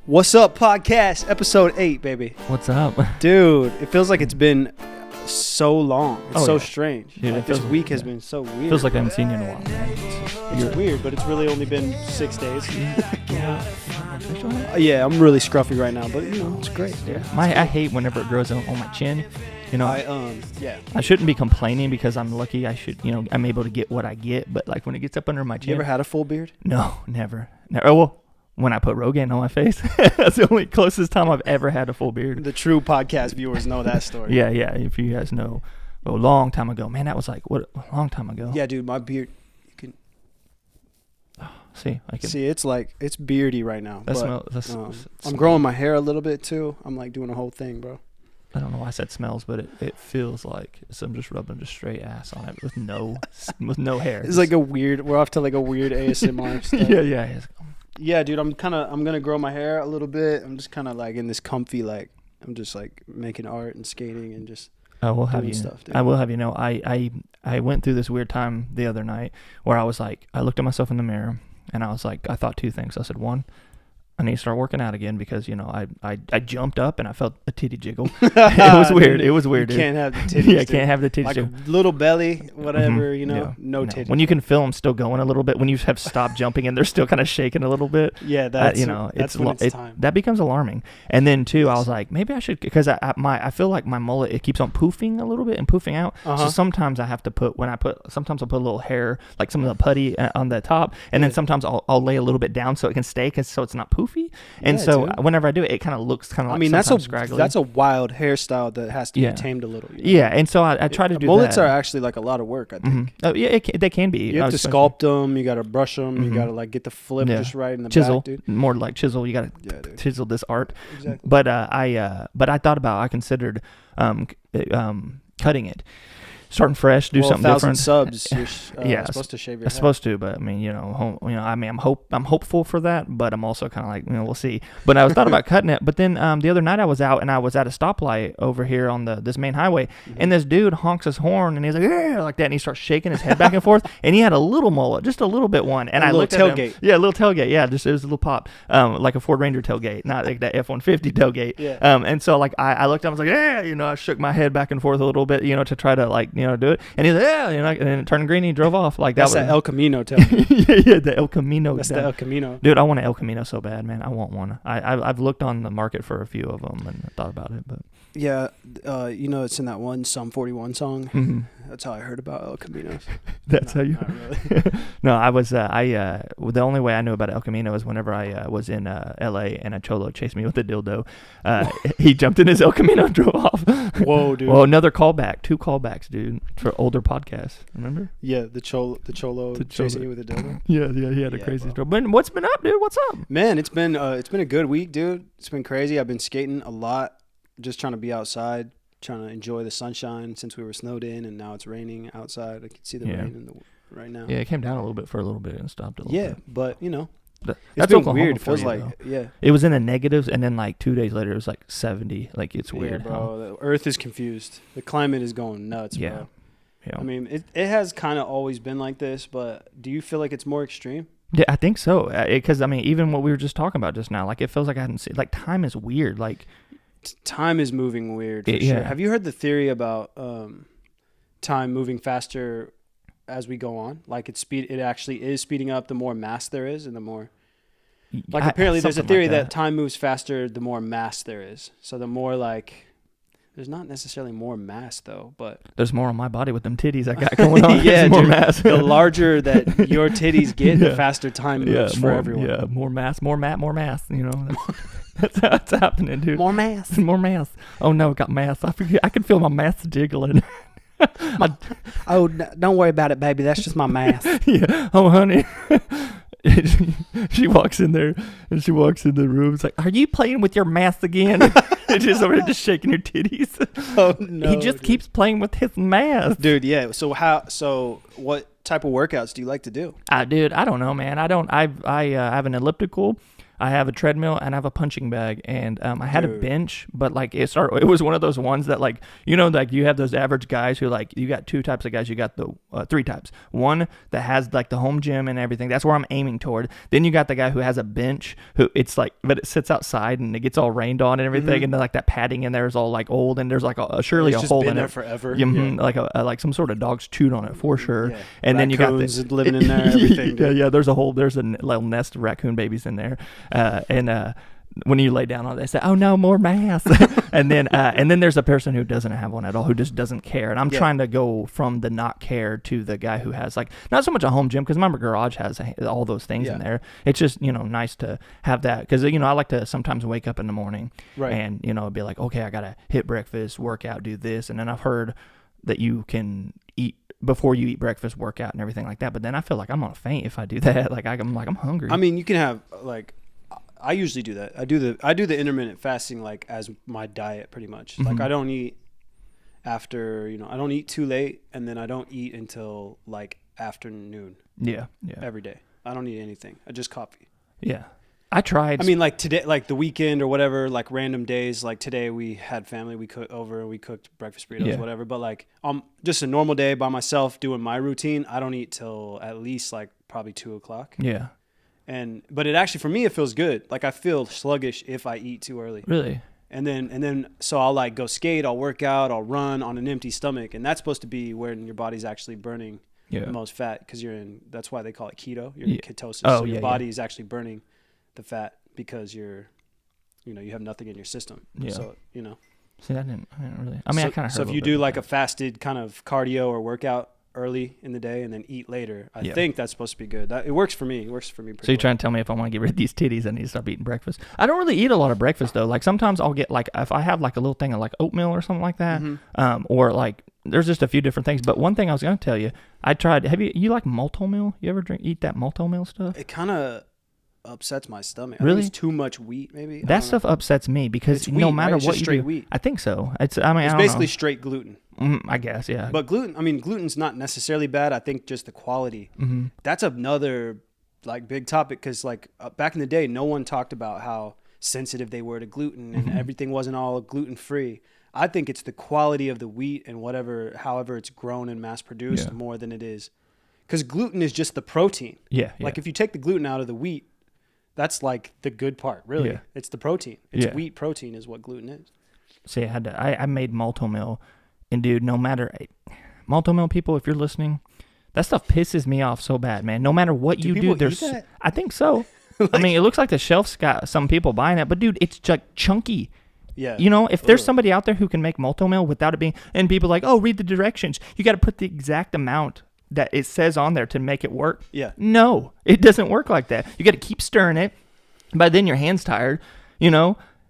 What's up, podcast, episode 8, baby. What's up? Dude, it feels like it's been so long. It's so strange. Dude, like this week has been so weird. Feels like I haven't seen you in a while, man. It's weird, but it's really only been 6 days. Yeah. Yeah, I'm really scruffy right now, but you know, it's great. Yeah. I hate whenever it grows on my chin. You know, I shouldn't be complaining because I'm lucky. I'm able to get what I get, but like when it gets up under my chin. You ever had a full beard? No, never. Oh, well, when I put Rogaine on my face. That's the only closest time I've ever had a full beard. The true podcast viewers know that story. Yeah. If you guys know, a long time ago. Man, that was like, a long time ago. Yeah, dude, my beard, you can... See, it's beardy right now. I'm growing my hair a little bit too. I'm like doing a whole thing, bro. I don't know why I said smells, but it feels like I'm just rubbing just straight ass on it with no hair. It's like we're off to like a weird ASMR stuff. Yeah. Yeah, dude, I'm gonna grow my hair a little bit. I'm just kind of like in this comfy, like I'm just like making art and skating and just doing stuff. Dude. I will have you know, I went through this weird time the other night where I was like, I looked at myself in the mirror and I was like, I thought two things. I said, one, I need to start working out again because, you know, I jumped up and I felt a titty jiggle. It was weird. It was weird. You can't have the titties. Yeah, I can't have the titties. Like a little belly, whatever, you know, no titties. When you can feel them still going a little bit, when you have stopped jumping and they're still kind of shaking a little bit. Yeah, that's when it's time. That becomes alarming. And then too, I was like, maybe I should, because I feel like my mullet, it keeps on poofing a little bit and poofing out. So sometimes I have to sometimes I'll put a little hair, like some of the putty on the top, and then sometimes I'll lay a little bit down so it can stay, so it's not poofy. And so whenever I do it, it kind of looks kind of like scraggly. That's a wild hairstyle that has to be tamed a little. You know? Yeah, and so I try to do mullets that. Mullets are actually like a lot of work, I think. Oh, yeah, they can be. You have to sculpt them. You got to brush them. You got to like get the flip just right in the chisel, back, dude. More like chisel. You got to chisel this art. Exactly. But I considered cutting it. Starting fresh, do something different. 1,000 subs, you're supposed to shave your head. Supposed to, but I mean, I'm hopeful for that, but I'm also kind of like, we'll see. But I was thought about cutting it, but then the other night I was out and I was at a stoplight over here on this main highway, and this dude honks his horn and he's like, yeah, like that, and he starts shaking his head back and forth, and he had a little mullet, just a little bit one, and I looked at him. Yeah, a little tailgate. Yeah, just it was a little pop, like a Ford Ranger tailgate, not like that F-150 tailgate. Yeah. And so like I looked at him, I was like, yeah, I shook my head back and forth a little bit, to try to like do it, and he's like, yeah, and then it turned green and he drove off. Like that's that El Camino tailgate. Yeah, the El Camino. That's the El Camino. Dude, I want an El Camino so bad, man. I want one. I've looked on the market for a few of them and thought about it, but yeah, it's in that one Sum 41 song. Mm-hmm. That's how I heard about El Caminos. That's how you. Not really. No, I was. The only way I knew about El Camino is whenever I was in L.A. and a cholo chased me with a dildo. He jumped in his El Camino and drove off. Whoa, dude. Well, another callback. 2 callbacks, dude, for older podcasts. Remember? Yeah, the cholo chasing you with a dildo. Yeah, he had a crazy story. But what's been up, dude? What's up? Man, it's been a good week, dude. It's been crazy. I've been skating a lot, just trying to be outside, trying to enjoy the sunshine since we were snowed in, and now it's raining outside. I can see the rain right now. Yeah, it came down a little bit for a little bit and stopped a little bit. Yeah, but that's been weird. It feels like it was in the negatives, and then like 2 days later it was like 70. Like it's weird. Yeah, bro. The Earth is confused. The climate is going nuts, bro. Yeah. I mean, it has kind of always been like this, but do you feel like it's more extreme? Yeah, I think so. Because I mean, even what we were just talking about just now, like it feels like I hadn't seen. Like time is weird. Like time is moving weird. For sure. Have you heard the theory about time moving faster as we go on? Like it actually is speeding up the more mass there is, and the more. Like apparently, there's a theory that time moves faster the more mass there is. So the more like. There's not necessarily more mass though, but there's more on my body with them titties I got going on. Yeah, more dude, mass. The larger that your titties get, the faster time moves for everyone. Yeah, more mass. That's how it's happening, dude. More mass. More mass. Oh no, got mass. I can feel my mass jiggling. Don't worry about it, baby. That's just my mass. Yeah. Oh, honey. She walks in there and she walks in the room. It's like, are you playing with your mask again? And she's over there just shaking her titties. Oh no! He just keeps playing with his mask, dude. Yeah. So what type of workouts do you like to do? Dude, I don't know, man. I have an elliptical. I have a treadmill and I have a punching bag, and I had a bench, but like it was one of those ones that like like you have those average guys who like you got two types of guys. You got the three types. One that has like the home gym and everything. That's where I'm aiming toward. Then you got the guy who has a bench who it's like, but it sits outside and it gets all rained on and everything, and then, like that padding in there is all like old, and there's like surely a hole in it forever. Like some sort of dog's chewed on it for sure. Yeah. And then you got living in there. Everything. There's a little nest of raccoon babies in there, and when you lay down on it, they say, "Oh no, more mass." and then there's a person who doesn't have one at all, who just doesn't care. And I'm trying to go from the not care to the guy who has like not so much a home gym, because my garage has all those things in there. It's just nice to have that, because I like to sometimes wake up in the morning and be like, okay, I gotta hit breakfast, work out, do this, and then I've heard that you can eat before you eat breakfast, work out and everything like that. But then I feel like I'm gonna faint if I do that. I'm hungry. I mean, you can have like, I usually do that. I do the intermittent fasting like as my diet pretty much. Like I don't eat after, I don't eat too late, and then I don't eat until like afternoon. Yeah. Every day. I don't eat anything. I just coffee. Yeah. I tried. I mean, like today, like the weekend or whatever, like random days, like today we had family, we cooked breakfast burritos, whatever. But like, just a normal day by myself doing my routine, I don't eat till at least like probably 2:00. Yeah. But it actually, for me, it feels good. Like I feel sluggish if I eat too early. Really? And then, so I'll like go skate, I'll work out, I'll run on an empty stomach. And that's supposed to be when your body's actually burning the most fat, because that's why they call it keto. You're in ketosis. Oh, so your body is actually burning the fat because you have nothing in your system. Yeah. So, See, I didn't really. I mean, I kind of heard. So if you do like a fasted kind of cardio or workout early in the day and then eat later, I think that's supposed to be good. It works for me. It works for me pretty So you're trying to tell me if I want to get rid of these titties, I need to stop eating breakfast? I don't really eat a lot of breakfast though. Like sometimes I'll get like, if I have like a little thing of like oatmeal or something like that, or like there's just a few different things. But one thing I was going to tell you, I tried. You like malto meal? You ever eat that malto meal stuff? It kind of upsets my stomach. Really? I think it's too much wheat, maybe. That stuff upsets me because no matter what you do, wheat. I think so. It's basically straight gluten. I guess, yeah. But gluten's not necessarily bad. I think just the quality. That's another like big topic, because like back in the day, no one talked about how sensitive they were to gluten and everything wasn't all gluten free. I think it's the quality of the wheat and however it's grown and mass produced more than it is, because gluten is just the protein. Yeah. Like if you take the gluten out of the wheat, that's like the good part, really. Yeah. It's the protein. It's wheat protein is what gluten is. See, I made malto meal, and dude, no matter malto meal people, if you're listening, that stuff pisses me off so bad, man. No matter what you do, there's. I think so. I mean, it looks like the shelf's got some people buying it, but dude, it's like chunky. Yeah. If there's somebody out there who can make malto meal without it being, and people are like, oh, read the directions. You got to put the exact amount that it says on there to make it work. Yeah. No, it doesn't work like that. You got to keep stirring it. By then your hand's tired,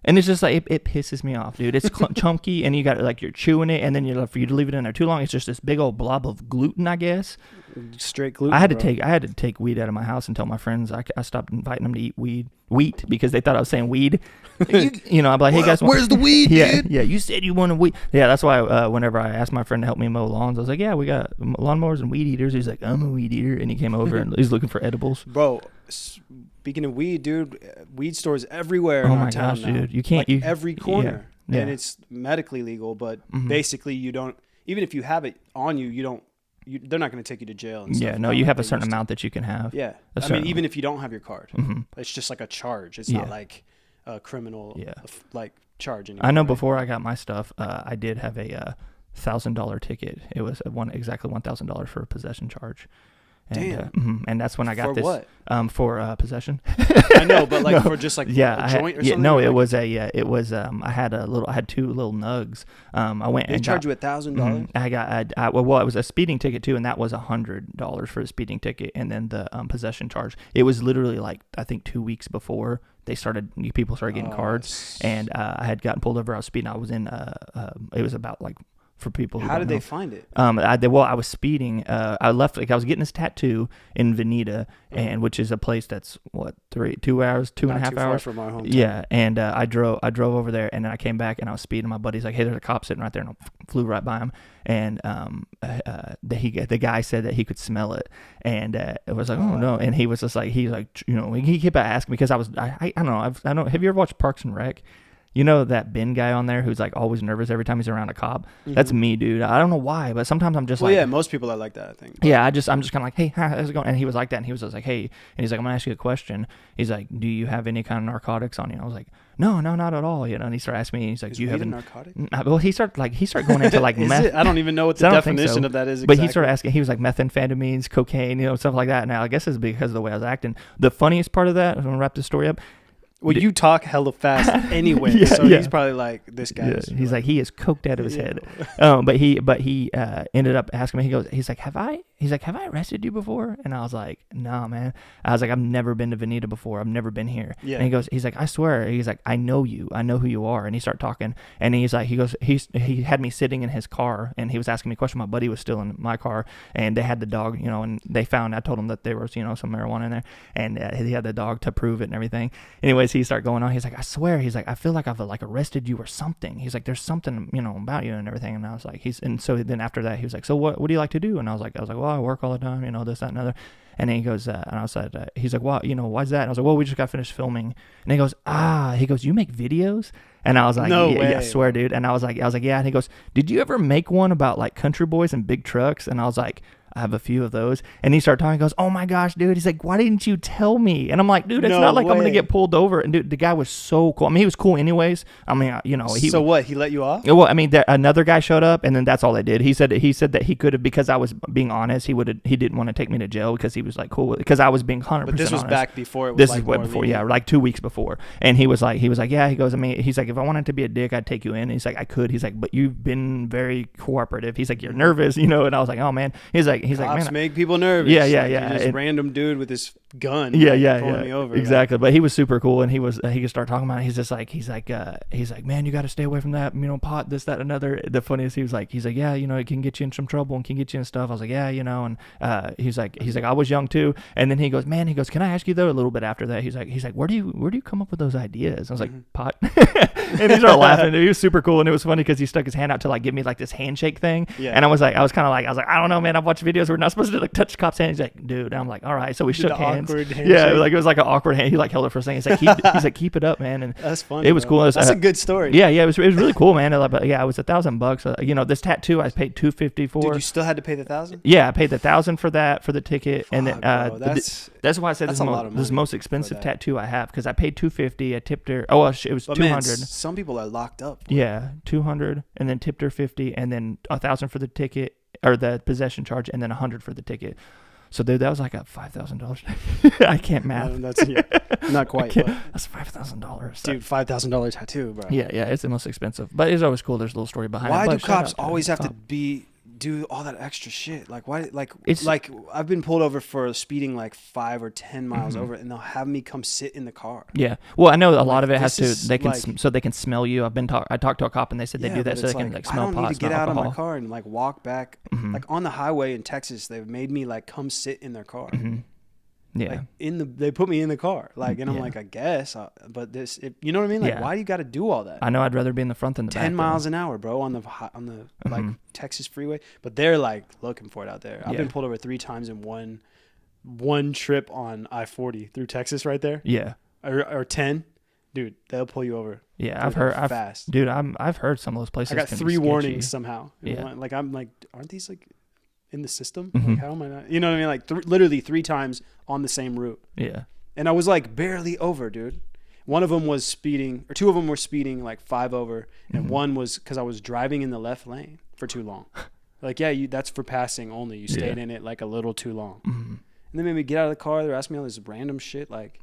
and it's just like, it pisses me off, dude. It's chunky, and you got like, you're chewing it, and then for you to leave it in there too long, it's just this big old blob of gluten, I guess. Straight gluten. I had to take weed out of my house and tell my friends I stopped inviting them to eat wheat because they thought I was saying weed. I'd be like, hey guys, where's the weed? Dude? Yeah. You said you wanted weed. Yeah, that's why whenever I asked my friend to help me mow lawns, I was like, yeah, we got lawnmowers and weed eaters. He's like, I'm a weed eater, and he came over and he's looking for edibles. Bro, speaking of weed, dude, weed stores everywhere in our town now. Dude, you can't. Like every corner, and it's medically legal, but basically you don't. Even if you have it on you, they're not going to take you to jail. And stuff. You have a certain amount that you can have. Yeah, I mean, even if you don't have your card, it's just like a charge. It's not like a criminal like charge anymore. I know. Right? Before I got my stuff, I did have a $1,000 ticket. It was exactly $1,000 for a possession charge. And, and that's when I got for this. What? For possession. I know, but like for just like a joint or something. No, it was I had two little nugs. I went they and charged you $1,000. It was a speeding ticket too, and that was $100 for the speeding ticket, and then the possession charge. It was literally like I think 2 weeks before people started getting cards, and I had gotten pulled over. I was speeding. I was in it was about like for people who How did know. they find it? I was speeding. I left, like, I was getting this tattoo in Veneta, and which is a place that's what, 2 hours, two Not and a half too hours far from our hometown. Yeah, and I drove over there, and then I came back and I was speeding. My buddy's like, "Hey, there's a cop sitting right there," and I flew right by him. And the guy said that he could smell it, and it was like, "Oh no!" And he was just like, he kept asking me because I don't know. Have you ever watched Parks and Rec? You know that Ben guy on there who's like always nervous every time he's around a cop? Mm-hmm. That's me, dude. I don't know why, but sometimes I'm just yeah, most people are like that, I think. Yeah, I'm just kind of like, "Hey, how's it going?" And he was like that, and he was just like, "Hey," and he's like, "I'm gonna ask you a question." He's like, "Do you have any kind of narcotics on you?" I was like, No, not at all. And he started asking me, he's like, "Do you have a narcotic?" Well, he started going into like meth. I don't even know what the definition of that is exactly. But he started asking, he was like methamphetamines, cocaine, stuff like that. Now I guess it's because of the way I was acting. The funniest part of that, I'm gonna wrap this story up. Well, you talk hella fast anyway, he's probably like, this guy. Yeah, he's like, he is coked out of his head. But he ended up asking me. He's like, have I arrested you before? And I was like, no, man. I was like, I've never been to Veneta before. I've never been here. Yeah. And he's like, I swear. He's like, I know you. I know who you are. And he started talking. And he had me sitting in his car, and he was asking me a question. My buddy was still in my car, and they had the dog, and I told him that there was, some marijuana in there, and he had the dog to prove it and everything. Anyways, he started going on. He's like, I swear. He's like, I feel like I've like arrested you or something. He's like, there's something, about you and everything. And I was like, and so then after that, he was like, so what do you like to do? And I was like, well, I work all the time, this, that, and other. And then he goes, and I said, he's like, well, why's that? And I was like, well, we just got finished filming. And he goes, you make videos? And I was like, no way. Yeah, I swear, dude. And I was like, yeah. And he goes, did you ever make one about like country boys and big trucks? And I was like, I have a few of those. And he started talking. He goes, oh my gosh, dude. He's like, why didn't you tell me? And I'm like, dude, it's not like I'm going to get pulled over. And dude, the guy was so cool. I mean, he was cool anyways. I mean, So what? He let you off? Well, I mean, another guy showed up, and then that's all they did. He said that he could have, because I was being honest, he didn't want to take me to jail because he was like cool with it, because I was being 100% honest. But this was back before it was This like is way before, yeah, like 2 weeks before. And he was like, yeah, he goes, I mean, he's like, if I wanted to be a dick, I'd take you in. And he's like, I could. He's like, but you've been very cooperative. He's like, you're nervous, And I was like, oh man. He's like, man, make people nervous. Yeah. This random dude with his gun. Pulling me over. Exactly. But he was super cool, and he could start talking about it. He's like, man, you got to stay away from that, pot, this, that, another. The funniest, he's like, yeah, it can get you in some trouble and can get you in stuff. I was like, yeah, and he's like, I was young too. And then he goes, can I ask you though? A little bit after that, he's like, where do you come up with those ideas? I was like, pot. And he started laughing. He was super cool, and it was funny because he stuck his hand out to like give me like this handshake thing. Yeah. And I was like, I don't know, man. I've watched videos where we're not supposed to like touch cops' hands. He's like, dude. And I'm like, all right. So we shook hands. Yeah, like it was like an awkward hand. He like held it for a second. He's like, keep it up, man. And that's funny. It was cool. That's a good story. Yeah, it was really cool, man. But yeah, it was $1,000. This tattoo I paid $250 for. Dude, you still had to pay the $1,000? Yeah, I paid the $1,000 for that, for the ticket. Fuck, and then that's why I said this is the most expensive tattoo I have, because I paid $250. I tipped her. Oh, well, it was $200. Man, some people are locked up. Yeah, $200, and then tipped her $50, and then $1,000 for the ticket, or the possession charge, and then $100 for the ticket. So dude, that was like a $5,000. I can't math. That's not quite. That's $5,000. Dude, $5,000 tattoo, bro. Yeah, it's the most expensive, but it's always cool. There's a little story behind it. Why do cops always have to do all that extra shit? Like, why? Like I've been pulled over for speeding like 5 or 10 miles over, and they'll have me come sit in the car. Yeah. Well, I know a lot of it has to. They can so they can smell you. I talked to a cop, and they said they do that so they can like smell pot. I don't need to get out alcohol. of my car and like walk back. Like on the highway in Texas, they've made me like come sit in their car. Yeah. Like they put me in the car. Like, and I'm like, I guess, but you know what I mean? Like, why do you got to do all that? I know I'd rather be in the front than the back. 10 miles an hour, bro, on the like Texas freeway. But they're like looking for it out there. I've been pulled over 3 times in one trip on I-40 through Texas right there. Yeah. Or 10. Dude, they'll pull you over. Yeah, I've heard fast. Dude, I've heard some of those places. I got 3 warnings somehow. Yeah. Like I'm like, aren't these like in the system? Like, how am I not? You know what I mean? Like literally 3 times on the same route. Yeah. And I was like barely over, dude. One of them was speeding, or 2 of them were speeding like 5 over, and one was because I was driving in the left lane for too long. Like, yeah, that's for passing only. You stayed in it like a little too long. And they made me get out of the car. They were asking me all this random shit, like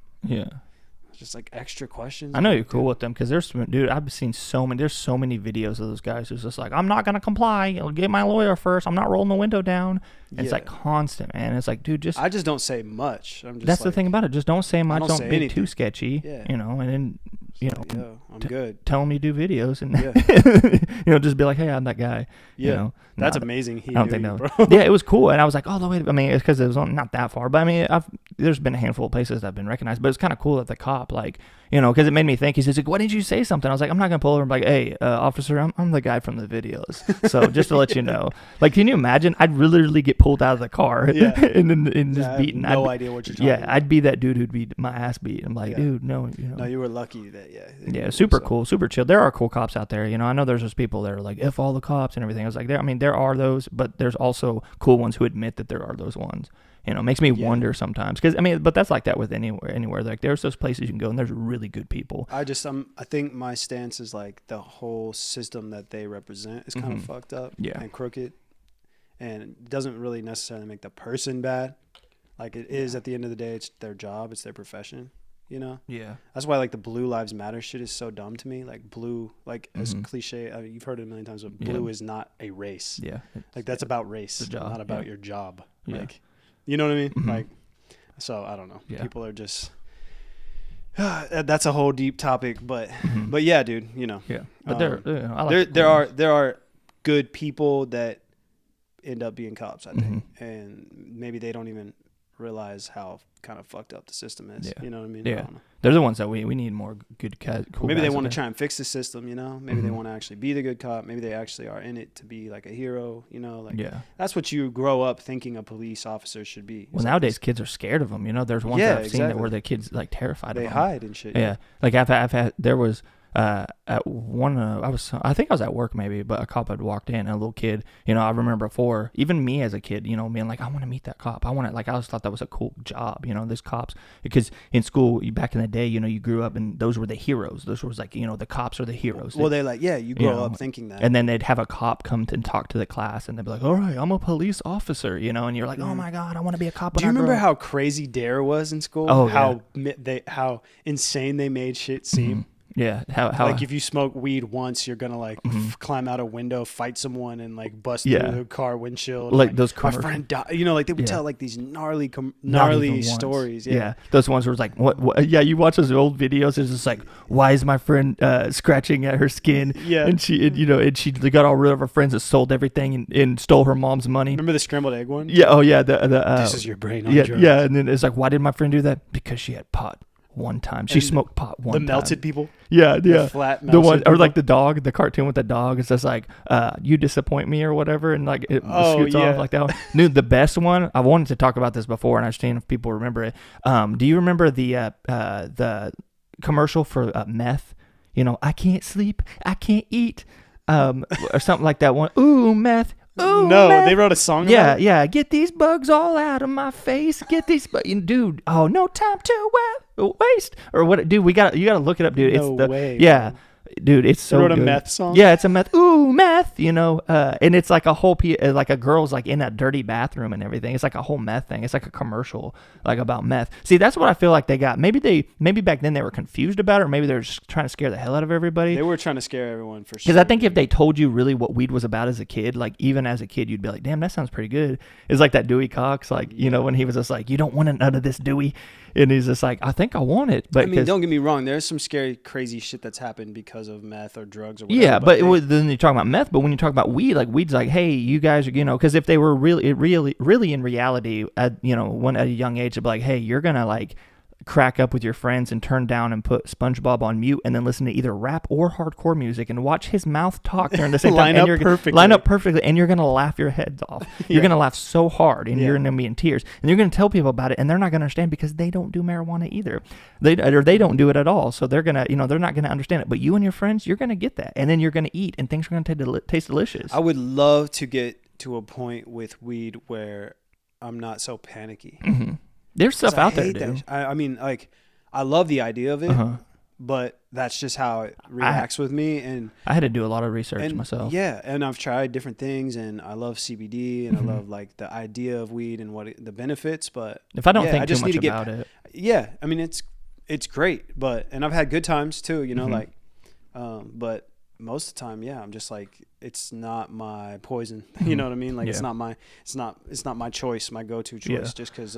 just like extra questions. I know you're cool with them because I've seen there's so many videos of those guys who's just like, I'm not gonna comply. I'll get my lawyer first. I'm not rolling the window down. It's like constant, man. It's like, dude, I just don't say much. That's the thing about it. Just don't say much. Don't be too sketchy. Yeah. And then I'm good. Tell him you do videos and just be like, hey, I'm that guy. Yeah, that's amazing. I don't think that, bro. Yeah, it was cool, and I was like, oh, the way. I mean, it's because it was not that far, but I mean, there's been a handful of places that I've been recognized, but it's kind of cool that the cop, like, because it made me think. He says, like, why didn't you say something? I was like, I'm not gonna pull over and be like, hey, officer, I'm the guy from the videos. So just to let you know, like, can you imagine? I'd literally get pulled out of the car and just beaten. No idea what you're talking about. I'd be that dude who'd be my ass beat. I'm like, dude, no. No, you were lucky that. Yeah, super cool, super chill. There are cool cops out there. I know there's those people that are like, F all the cops and everything. I was like, there are those, but there's also cool ones who admit that there are those ones. It makes me wonder sometimes, because but that's like that with anywhere. Like, there's those places you can go and there's really good people. I think my stance is like the whole system that they represent is kind of fucked up and crooked, and it doesn't really necessarily make the person bad. Like, it is at the end of the day, it's their job, it's their profession. Yeah. That's why, like, the Blue Lives Matter shit is so dumb to me. Like, blue, like, as cliche, you've heard it a million times, but blue is not a race. Yeah. Like, that's about race, not about your job. Like, you know what I mean? Like, so I don't know. Yeah. People are just. That's a whole deep topic, but yeah, dude. Yeah. But there are good people that end up being cops, I think, and maybe they don't even realize how kind of fucked up the system is. You know what I mean? Yeah. They're the ones that we need more good cool maybe guys. They want to try and fix the system, Maybe they want to actually be the good cop. Maybe they actually are in it to be like a hero, That's what you grow up thinking a police officer should be. Well, nowadays kids are scared of them, There's ones that I've seen that where the kids like terrified of them. They hide and shit. Yeah. Like I've had, there was at one, I think I was at work maybe, but a cop had walked in, and a little kid, I remember before, even me as a kid, being like, I want to meet that cop. I always thought that was a cool job, this cops, because in school, back in the day, you grew up and those were the heroes. Those was like, the cops are the heroes. Well, you grow up thinking that. And then they'd have a cop come and talk to the class, and they'd be like, all right, I'm a police officer, and you're like, oh my God, I want to be a cop. Do you remember how crazy Dare was in school? Oh, how insane they made shit seem? Yeah, how like if you smoke weed once, you're gonna like climb out a window, fight someone, and like bust through the car windshield. Like those my friend died. Like they would tell like these gnarly stories. Yeah, those ones were like what? Yeah, you watch those old videos. It's just like, why is my friend scratching at her skin? Yeah, and she got all rid of her friends that sold everything and stole her mom's money. Remember the scrambled egg one? Yeah. Oh yeah. This is your brain on drugs. Yeah, and then it's like, why did my friend do that? Because she had pot. One time she smoked pot one time. The melted people, the flat the one people. Or like the dog, the cartoon with the dog. It's just like you disappoint me or whatever, and like it shoots off like that one. Dude, the best one, I wanted to talk about this before, and I understand if people remember it. Do you remember the commercial for meth? I can't sleep, I can't eat, or something like that one. Ooh, meth. Ooh, no, meth. They wrote a song about it? Yeah. Get these bugs all out of my face. Get these dude. Oh, no time to waste. Or what, dude, you got to look it up, dude. No way. Yeah. Dude, it's so good. They wrote a meth song? Yeah, it's a meth. Ooh, meth, and it's like a whole, like a girl's like in that dirty bathroom and everything. It's like a whole meth thing. It's like a commercial like about meth. See, that's what I feel like they got. Maybe back then they were confused about it, or maybe they're just trying to scare the hell out of everybody. They were trying to scare everyone for sure. Because I think if they told you really what weed was about as a kid, like even as a kid, you'd be like, damn, that sounds pretty good. It's like that Dewey Cox, like, when he was just like, you don't want none of this, Dewey. And he's just like, I think I want it. But I mean, don't get me wrong. There's some scary, crazy shit that's happened because of meth or drugs or whatever. Yeah, but then you talk about meth. But when you talk about weed, like weed's like, hey, you guys are, because if they were really in reality, at a young age, they'd be like, hey, you're gonna like crack up with your friends and turn down and put SpongeBob on mute and then listen to either rap or hardcore music and watch his mouth talk during the same time. Line up perfectly, and you're gonna laugh your heads off. You're gonna laugh so hard, and you're gonna be in tears, and you're gonna tell people about it, and they're not gonna understand because they don't do marijuana either. They don't do it at all, so they're gonna, they're not gonna understand it. But you and your friends, you're gonna get that, and then you're gonna eat, and things are gonna taste delicious. I would love to get to a point with weed where I'm not so panicky. Mm-hmm. There's stuff out there, dude. I mean, like, I love the idea of it, but that's just how it reacts with me. And I had to do a lot of research myself. Yeah, and I've tried different things, and I love CBD, and I love like the idea of weed and the benefits. But if I don't think too much about it, I mean, it's great, and I've had good times too. Like, but most of the time, I'm just like, it's not my poison. You know what I mean? Like, it's not my choice, my go-to choice, just because.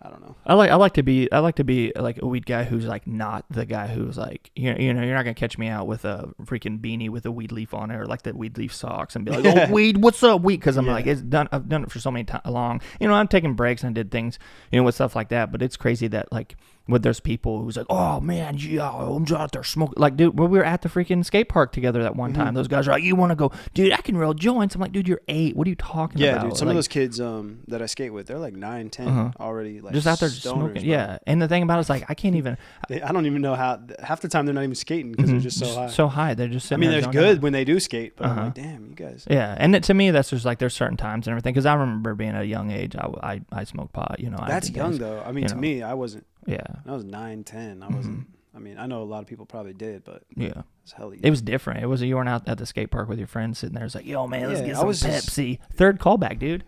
I don't know. I like to be like a weed guy who's like not the guy who's like you're not gonna catch me out with a freaking beanie with a weed leaf on it or like the weed leaf socks and be like, oh weed, what's up weed? Because I'm like I've done it for so many long. I'm taking breaks and I did things with stuff like that. But it's crazy that like when there's people who's like, oh man, yeah, I'm just out there smoking. Like, dude, when we were at the freaking skate park together that one time, those guys are like, you want to go, dude? I can roll joints. I'm like, dude, you're 8. What are you talking about? Yeah, dude. Some of those kids that I skate with, they're like 9, 10 already, like just out there stoners, smoking. bro. Yeah, and the thing about it is like I can't even. I don't even know how. Half the time they're not even skating because they're just so high. So high, they're just. Sitting they're good when they do skate, but I'm like, damn, you guys. Yeah, and to me, that's just like there's certain times and everything. Because I remember being at a young age, I smoked pot. That's young though. I mean, to me, I wasn't. Yeah. I was 9, 10. I wasn't. I mean, I know a lot of people probably did, but yeah, it's hell young. It was different. It was you weren't out at the skate park with your friends sitting there. It's like, yo, man, let's get some Pepsi. Third callback, dude.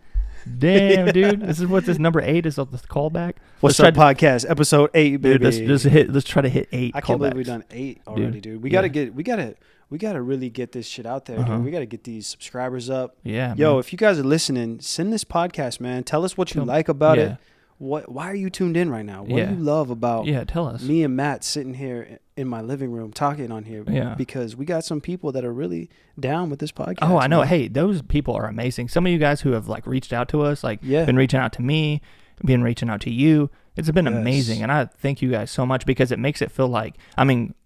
Damn, dude. This is what this number 8 is of the callback. Wassup podcast episode 8, baby. Dude, let's try to hit 8. I can't believe we've done 8 already, dude. We gotta really get this shit out there, dude. We gotta get these subscribers up. Yeah. Yo, if you guys are listening, send this podcast, man. Tell us what you like about it. Why are you tuned in right now? What do you love about tell us. Me and Matt sitting here in my living room talking on here? Yeah. Because we got some people that are really down with this podcast. Oh, I know. Man. Hey, those people are amazing. Some of you guys who have like reached out to us, like been reaching out to me, been reaching out to you. It's been amazing, and I thank you guys so much because it makes it feel like,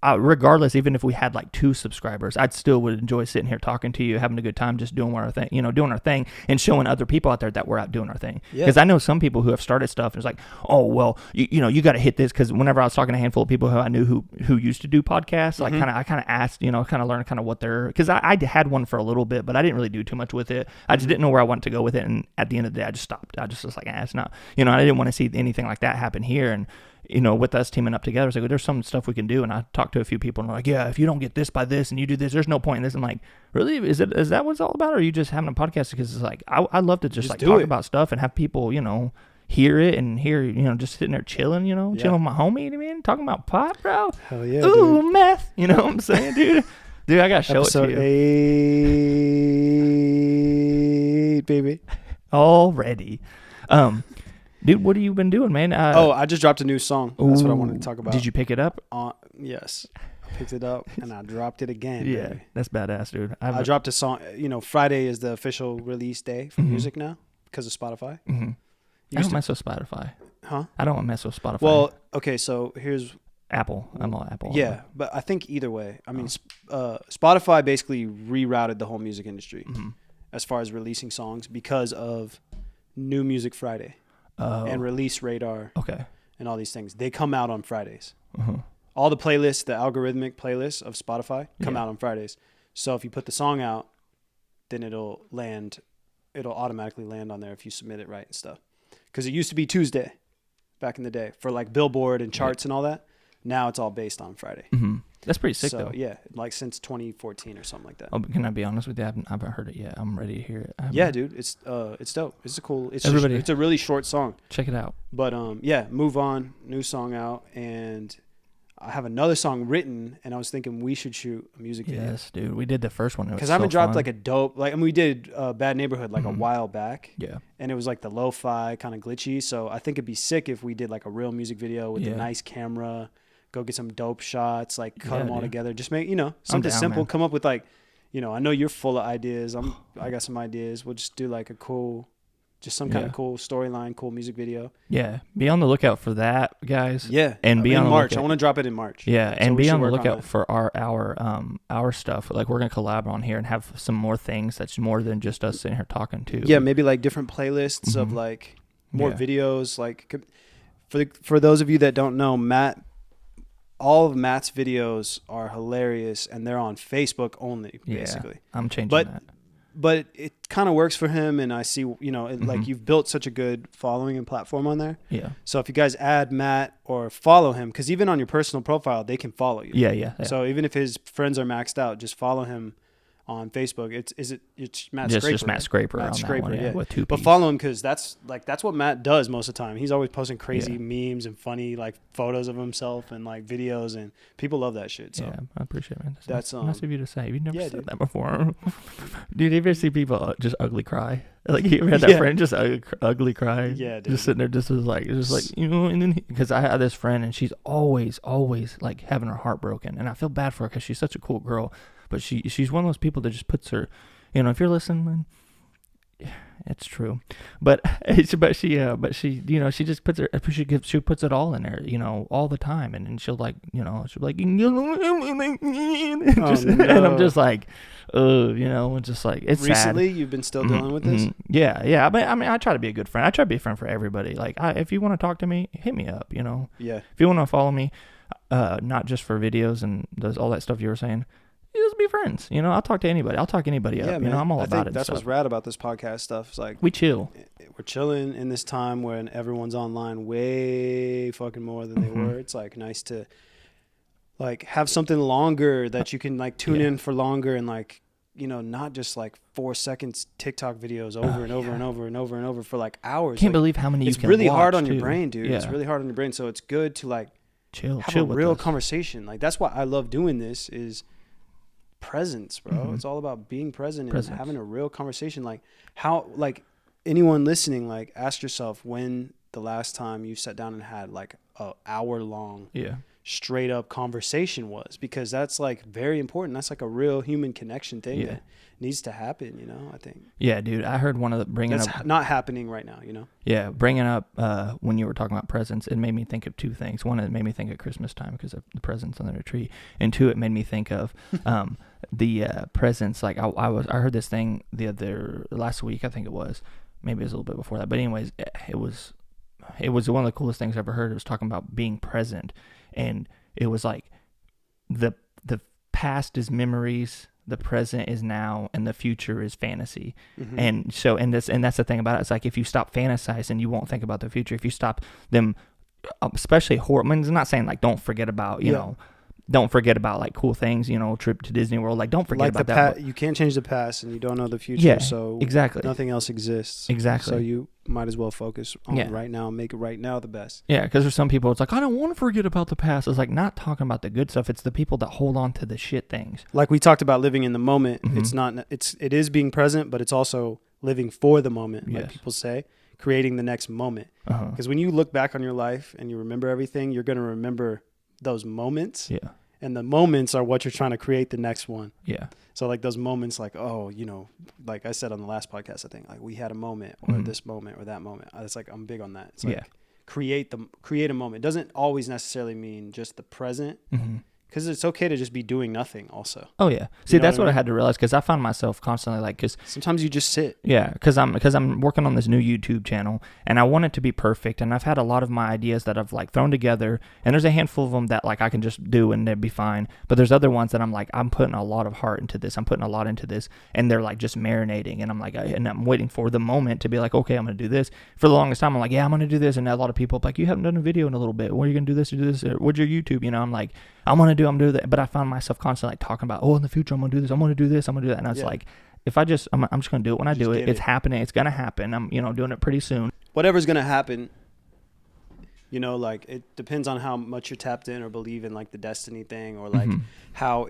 regardless, even if we had like 2 subscribers, I'd still would enjoy sitting here talking to you, having a good time, just doing our thing, and showing other people out there that we're out doing our thing. Because I know some people who have started stuff and it's like, oh well, you got to hit this. Because whenever I was talking to a handful of people who I knew who used to do podcasts, like I kind of asked, kind of learned kind of what they're, because I had one for a little bit, but I didn't really do too much with it. I just didn't know where I wanted to go with it, and at the end of the day, I just stopped. I just was like, it's not, I didn't want to see anything like that happen here. And with us teaming up together, it's like, there's some stuff we can do. And I talked to a few people and they're like, yeah, if you don't get this by this and you do this, there's no point in this. I'm like, really? Is that what it's all about? Or are you just having a podcast? Because it's like, I love to just like talk about stuff and have people, hear it and hear, just sitting there chilling, chilling with my homie, man, talking about pot, bro. Hell yeah. Ooh, dude. meth. You know what I'm saying, dude? Dude, I got to show Episode it to you. 8, baby. Already. Dude, what have you been doing, man? I just dropped a new song. That's what I wanted to talk about. Did you pick it up? Yes. I picked it up and I dropped it again. Yeah, baby. That's badass, dude. I dropped a song. Friday is the official release day for music now because of Spotify. Mm-hmm. I don't mess with Spotify. Huh? I don't mess with Spotify. Well, okay, so here's... Apple. I'm all Apple. Yeah, but I think either way. I mean, Spotify basically rerouted the whole music industry as far as releasing songs because of New Music Friday. And Release Radar, and all these things. They come out on Fridays. All the playlists, the algorithmic playlists of Spotify come out on Fridays. So if you put the song out, then it'll automatically land on there if you submit it right and stuff. Because it used to be Tuesday back in the day for like Billboard and charts and all that. Now it's all based on Friday. That's pretty sick, though. Yeah, like since 2014 or something like that. Oh, can I be honest with you? I haven't heard it yet. I'm ready to hear it. Yeah, dude, it's dope. It's it's a really short song. Check it out. But Move On, new song out, and I have another song written, and I was thinking we should shoot a music video. Yes, dude, we did the first one. Because I haven't dropped like a dope, we did Bad Neighborhood a while back. Yeah. And it was like the lo-fi kind of glitchy, so I think it'd be sick if we did like a real music video with a nice camera. Go get some dope shots, cut them all together. Just make, something simple. Man. Come up with I know you're full of ideas. I got some ideas. We'll just do like a cool, just some kind of cool storyline, cool music video. Yeah. Be on the lookout for that, guys. Yeah. And be on March. I want to drop it in March. Yeah. So and be on the lookout for our stuff. Like we're going to collaborate on here and have some more things that's more than just us sitting here talking to. Yeah. Maybe like different playlists of more videos. For those of you that don't know, all of Matt's videos are hilarious, and they're on Facebook only, basically. Yeah, I'm changing that. But it kind of works for him, and I see, like you've built such a good following and platform on there. Yeah. So if you guys add Matt or follow him, because even on your personal profile, they can follow you. Yeah. So even if his friends are maxed out, just follow him on Facebook. It's Matt Scraper. Just Matt Scraper. Matt on Scraper, that one, with 2 P's. But follow him because that's what Matt does most of the time. He's always posting crazy memes and funny photos of himself and videos, and people love that shit. So yeah, I appreciate it, man. That's nice of you to say. You've never said that before. Dude, you ever see people just ugly cry? Like you ever had that friend just ugly crying? Yeah, dude. Just sitting there, just like and then because I had this friend and she's always like having her heart broken, and I feel bad for her because she's such a cool girl, but she's one of those people that just puts her, if you're listening, it's true, but she she just puts she puts it all in there, all the time, and then she'll like, she'll be like, and I'm just like, it's just like, it's recently sad. You've been still dealing with this? Yeah. But I mean, I try to be a good friend. I try to be a friend for everybody. Like, if you want to talk to me, hit me up. Yeah. If you want to follow me, not just for videos and all that stuff you were saying. Just be friends. I'll talk to anybody. I'll talk anybody up. Man. I'm all about it. That's what's rad about this podcast stuff. It's like we chill. We're chilling in this time when everyone's online way fucking more than they were. It's like nice to like have something longer that you can like tune in for longer, and like, not just like 4 seconds TikTok videos over and over and over and over and over for like hours. Can't believe how many you can watch. It's really hard on your brain, dude. Yeah. It's really hard on your brain. So it's good to like chill a real with conversation. Like that's why I love doing this is presence, bro. It's all about being present and having a real conversation. Like how, like anyone listening, like ask yourself when the last time you sat down and had like a hour long straight up conversation was, because that's like very important. That's like a real human connection thing that needs to happen, I think. Yeah, dude. I heard one of the that's not happening right now, Yeah, bringing up when you were talking about presents, it made me think of two things. One, it made me think of Christmas time because of the presents under the tree, and two, it made me think of the presents. Like I heard this thing last week, I think it was. Maybe it was a little bit before that, but anyways, it was one of the coolest things I ever heard. It was talking about being present, and it was like the past is memories, the present is now, and the future is fantasy. And so, and that's the thing about it. It's like if you stop fantasizing, you won't think about the future. If you stop them, especially horror. I mean, it's not saying like don't forget about don't forget about like cool things, trip to Disney World. Like don't forget about that. You can't change the past, and you don't know the future. Yeah, so exactly. Nothing else exists. Exactly. So you might as well focus on right now and make it right now the best. Yeah, because there's some people, it's like, I don't want to forget about the past. It's like not talking about the good stuff. It's the people that hold on to the shit things. Like we talked about living in the moment. It is being present, but it's also living for the moment. Like people say, creating the next moment. Because when you look back on your life and you remember everything, you're going to remember those moments. Yeah. And the moments are what you're trying to create the next one. Yeah. So like those moments, like, like I said on the last podcast, I think like we had a moment or this moment or that moment. It's like, I'm big on that. It's like create a moment. It doesn't always necessarily mean just the present. Because it's okay to just be doing nothing also. Oh, yeah. See, that's what I had to realize, because I found myself constantly like, because sometimes you just sit. Yeah, because I'm working on this new YouTube channel, and I want it to be perfect, and I've had a lot of my ideas that I've like thrown together, and there's a handful of them that like I can just do and they'd be fine, but there's other ones that I'm like, I'm putting a lot of heart into this, I'm putting a lot into this, and they're like just marinating, and I'm like, and I'm waiting for the moment to be like, okay, I'm going to do this. For the longest time, I'm like, yeah, I'm going to do this, and a lot of people are like, you haven't done a video in a little bit, when are you going to do this or do this, or what's your YouTube, I'm like, I'm going to do that. But I found myself constantly like talking about, in the future, I'm going to do this. I'm going to do this. I'm going to do that. And I was like, if I'm just going to do it when I do it. It's happening. It's going to happen. I'm, doing it pretty soon. Whatever's going to happen, like it depends on how much you're tapped in or believe in like the destiny thing, or like how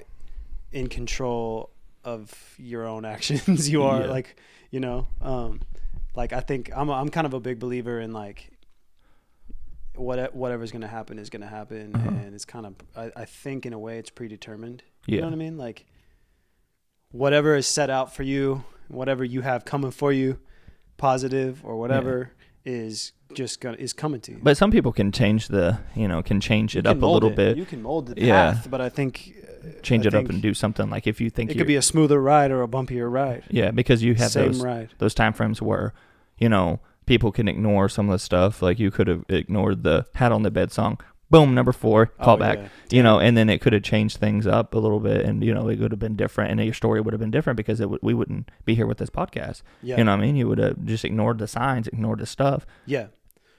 in control of your own actions you are. Like, like I think I'm kind of a big believer in like, whatever's going to happen is going to happen. And it's kind of, I think in a way it's predetermined. You know what I mean? Like whatever is set out for you, whatever you have coming for you, positive or whatever is coming to you. But some people can change it up a little bit. You can mold the path, but I think change it up and do something like if you think it could be a smoother ride or a bumpier ride. Yeah, because you have those time frames where, people can ignore some of the stuff. Like you could have ignored the Hat on the Bed song. Boom, number 4, callback. And then it could have changed things up a little bit, and it would have been different, and your story would have been different because we wouldn't be here with this podcast. Yeah. You know what I mean? You would have just ignored the signs, ignored the stuff. Yeah.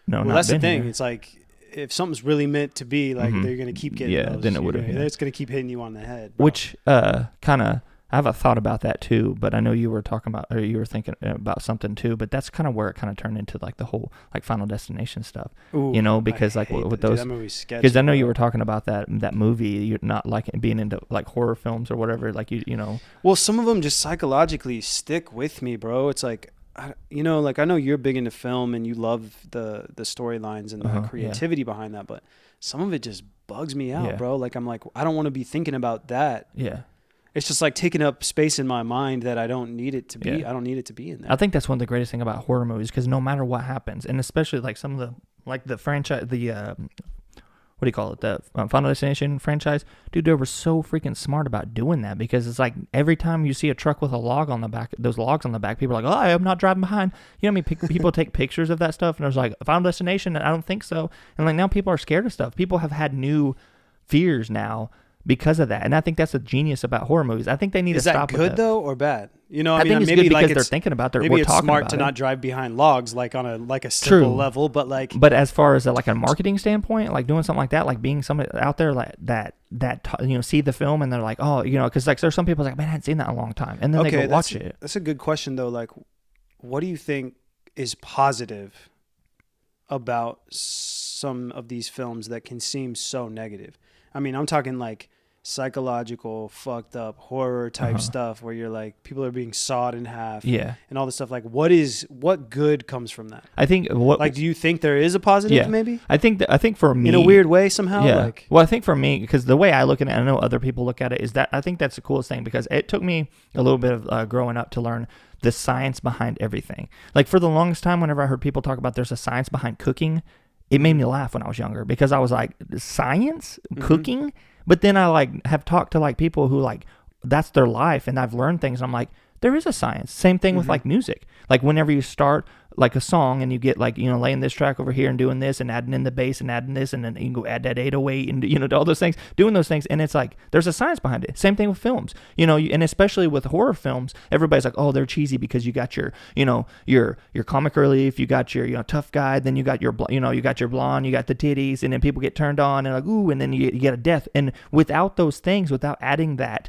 No, well, that's the thing. Here. It's like if something's really meant to be, like they're gonna keep getting. Yeah, then it would have. It's gonna keep hitting you on the head. Bro. Which kind of. I have a thought about that too, but I know you were talking about, or you were thinking about something too, but that's kind of where it kind of turned into like the whole like Final Destination stuff, because like with those, because I know you were talking about that movie, you're not like being into like horror films or whatever, like you know. Well, some of them just psychologically stick with me, bro. It's like like I know you're big into film and you love the storylines and the creativity behind that, but some of it just bugs me out, bro. Like I'm like, I don't want to be thinking about that. Yeah. It's just like taking up space in my mind that I don't need it to be. I don't need it to be in there. I think that's one of the greatest thing about horror movies, because no matter what happens, and especially like some of the franchise, what do you call it? The Final Destination franchise, dude, they were so freaking smart about doing that, because it's like every time you see a truck with a log on the back, those logs on the back, people are like, oh, I'm not driving behind. You know what I mean? People take pictures of that stuff, and there's like, Final Destination, and I don't think so. And like now people are scared of stuff. People have had new fears now because of that, and I think that's the genius about horror movies. I think they need to stop. Is that good though, or bad? You know, I think it's good because they're thinking about their. Maybe it's smart about to not drive behind logs, like on a simple level, but like. But as far as like a marketing standpoint, like doing something like that, like being somebody out there like that see the film and they're like, oh, because like there's some people like, man, I hadn't seen that in a long time, and then they go watch it. That's a good question though. Like, what do you think is positive about some of these films that can seem so negative? I mean, I'm talking like psychological, fucked up horror type stuff where you're like, people are being sawed in half, and all this stuff. Like, what good comes from that? I think do you think there is a positive? Maybe. I think for me, in a weird way somehow. Yeah. Like, well, I think for me, because the way I look at it, and I know other people look at it, is that I think that's the coolest thing, because it took me a little bit of growing up to learn the science behind everything. Like for the longest time, whenever I heard people talk about there's a science behind cooking, it made me laugh when I was younger, because I was like, science, cooking. But then I like have talked to like people who like that's their life, and I've learned things. And I'm like, there is a science. Same thing with like music. Like whenever you start like a song and you get like, laying this track over here and doing this and adding in the bass and adding this, and then you can go add that 808 and all those things, doing those things. And it's like, there's a science behind it. Same thing with films, and especially with horror films, everybody's like, oh, they're cheesy because you got your comic relief, you got your, tough guy, then you got your, you got your blonde, you got the titties, and then people get turned on and like, ooh, and then you get a death. And without those things, without adding that,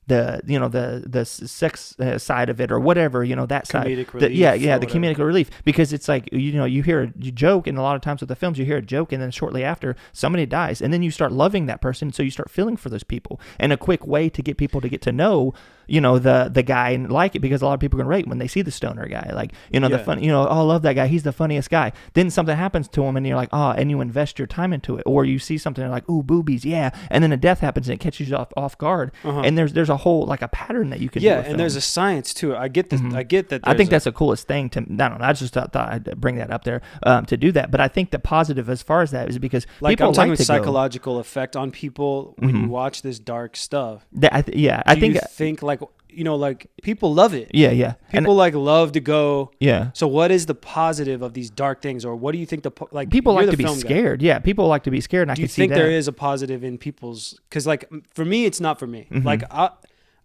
the sex side of it or whatever, that side, comedic relief, the comedic relief, because it's like, you hear a joke, and a lot of times with the films you hear a joke, and then shortly after somebody dies, and then you start loving that person, so you start feeling for those people. And a quick way to get people to get to know the guy and like it, because a lot of people are gonna rate when they see the stoner guy, like the fun, oh, I love that guy, he's the funniest guy. Then something happens to him and you're like, oh, and you invest your time into it, or you see something and you're like, ooh, boobies, yeah, and then a death happens and it catches you off guard. And there's a whole like a pattern that you can do with and there's a science to it. I get this. I get that. I think that's the coolest thing to. I don't know. I just thought I'd bring that up there to do that. But I think the positive as far as that is because like people I'm talking like to psychological effect on people when you watch this dark stuff. I think like like people love it. Yeah. People like love to go. Yeah. So what is the positive of these dark things, or what do you think people like to be scared? Guy. Yeah, people like to be scared. And do you think there is a positive in people's? Because like for me, it's not for me. Like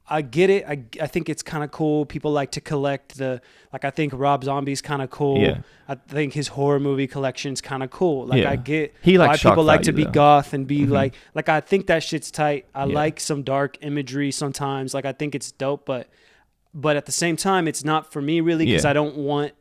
I get it. I think it's kind of cool. People like to collect I think Rob Zombie's kind of cool. Yeah. I think his horror movie collection's kind of cool. Like I get why people like to be goth and be like I think that shit's tight. I like some dark imagery sometimes. Like I think it's dope, but at the same time, it's not for me really, because I don't want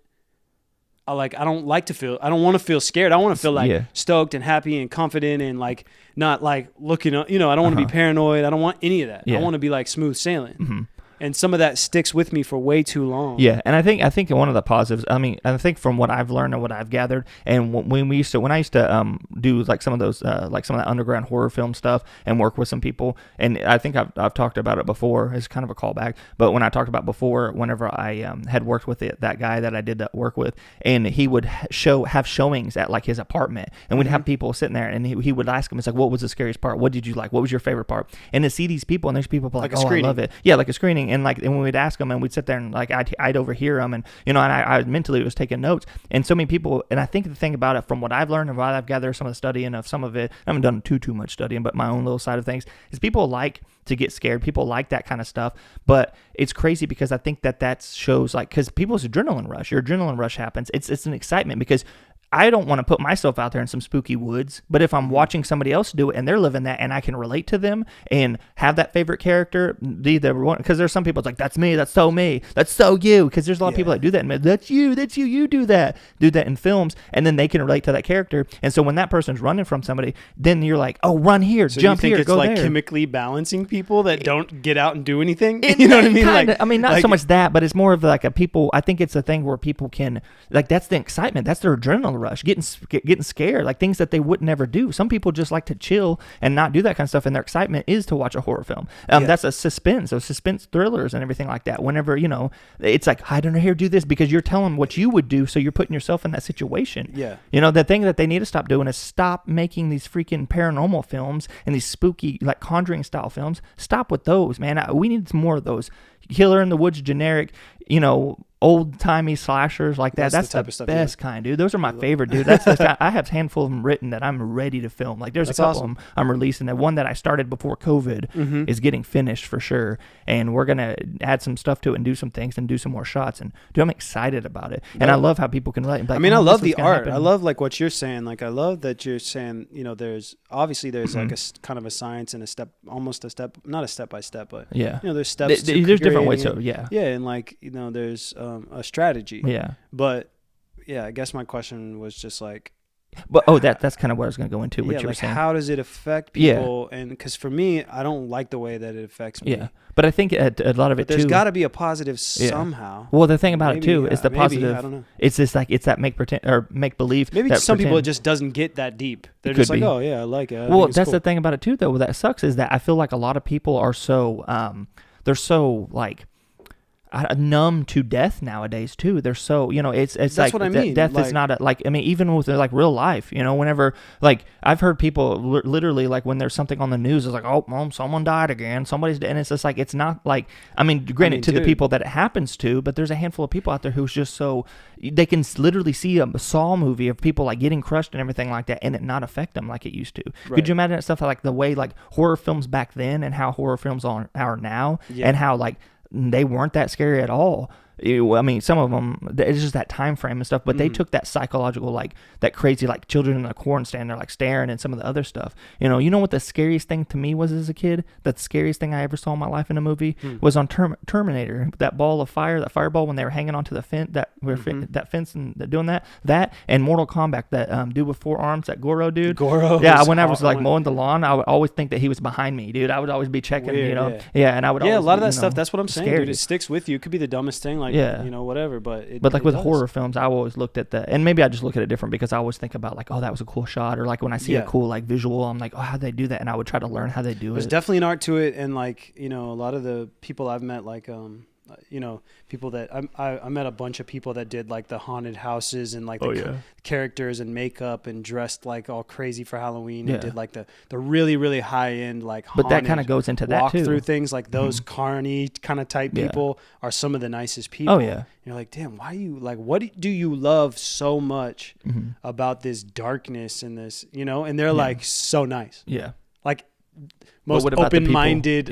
I don't want to feel scared. I want to feel like stoked and happy and confident and like not like looking up, I don't want to be paranoid. I don't want any of that. I want to be like smooth sailing. And some of that sticks with me for way too long. Yeah, and I think one of the positives, I think from what I've learned and what I've gathered, and when I used to do like some of those like some of that underground horror film stuff and work with some people, and I think I've talked about it before. It's kind of a callback, but when I talked about before, whenever I had worked with that guy that I did that work with, and he would have showings at like his apartment, and we'd have people sitting there, and he would ask him, it's like, what was the scariest part? What did you like? What was your favorite part? And to see these people, and there's people like oh, I love it. Yeah, like a screening. And when we'd ask them, and we'd sit there and like I'd overhear them, and and I mentally was taking notes. And so many people, and I think the thing about it, from what I've learned and what I've gathered, some of the studying of some of it, I haven't done too much studying, but my own little side of things, is people like to get scared. People like that kind of stuff. But it's crazy because I think that shows like, because people's adrenaline rush, your adrenaline rush happens. It's an excitement because I don't want to put myself out there in some spooky woods, but if I'm watching somebody else do it and they're living that and I can relate to them and have that favorite character, because there's some people it's like, that's me, that's so me, that's so you, because there's a lot of people that do that, and that's you, you do that in films, and then they can relate to that character. And so when that person's running from somebody, then you're like, oh, run here, so jump you think here, it's go like there. chemically balancing people that don't get out and do anything? You know what I mean? Kinda, I mean, not so much that, but it's more of like I think it's a thing where people can, like, that's the excitement, that's their adrenaline rush, getting scared, like things that they would never do. Some people just like to chill and not do that kind of stuff, and their excitement is to watch a horror film. That's a suspense thrillers and everything like that. Whenever, it's like, hide under here, do this, because you're telling what you would do, so you're putting yourself in that situation. Yeah. The thing that they need to stop doing is stop making these freaking paranormal films and these spooky, like, Conjuring style films. Stop with those, man. We need some more of those. Killer in the Woods generic, old-timey slashers like that. That's the best kind, dude. Those are my favorite, dude. I have a handful of them written that I'm ready to film. Like, there's a couple of them I'm releasing. That one that I started before COVID is getting finished for sure, and we're gonna add some stuff to it and do some things and do some more shots. And dude, I'm excited about it. And I love how people can relate. Like, I love the art. I love, like, what you're saying. Like, I love that you're saying, there's like a kind of a science and not a step by step, but there's steps. There's different ways. So yeah, and like there's a strategy. Yeah, but I guess my question was just like, but that's kind of what I was going to go into. What you were saying. How does it affect people? And because for me, I don't like the way that it affects me. Yeah, but I think a lot of it there's too. There's got to be a positive somehow. Well, the thing about it too is the positive. I don't know. It's just like it's that make believe. Maybe some people it just doesn't get that deep. They're just like, oh yeah, I like it. Well, that's cool. The thing about it too, though. That sucks is that I feel like a lot of people are so they're so like numb to death nowadays too. They're so it's that's like what I mean. Death is not even with like real life. Whenever, like, I've heard people literally, like, when there's something on the news, it's like, oh, someone died again, somebody's dead, and it's just like, it's not like, granted, to the people that it happens to, but there's a handful of people out there who's just so they can literally see a Saw movie of people like getting crushed and everything like that, and it not affect them like it used to. Right. Could you imagine stuff like the way like horror films back then and how horror films are now, and how like they weren't that scary at all. Some of them, it's just that time frame and stuff, but they took that psychological, like, that crazy, like, children in a corn stand, they're, like, staring, and some of the other stuff. You know what the scariest thing to me was as a kid? The scariest thing I ever saw in my life in a movie was on Terminator. That ball of fire, that fireball, when they were hanging onto the fence, that fence and doing that, and Mortal Kombat, that dude with 4 arms, that Goro dude. Yeah, when I was, like, mowing the lawn, I would always think that he was behind me, dude. I would always be checking, Weird, and I would always, a lot of that stuff, that's what I'm saying, scared. Dude. It sticks with you. It could be the dumbest thing, like, whatever, but like with horror films, I always looked at that, and maybe I just look at it different because I always think about like, oh, that was a cool shot, or like when I see a cool like visual, I'm like, oh, how'd they do that? And I would try to learn how they do it. There's definitely an art to it, and like a lot of the people I've met, like people that I met a bunch of people that did like the haunted houses and like the characters and makeup and dressed like all crazy for Halloween and did like the really, really high end like but that kind of goes into that too. Through things like those carny kind of type people are some of the nicest people. Oh yeah. You're like, damn, why you like, what do you love so much about this darkness and this, and they're like so nice. Yeah. Like most open-minded,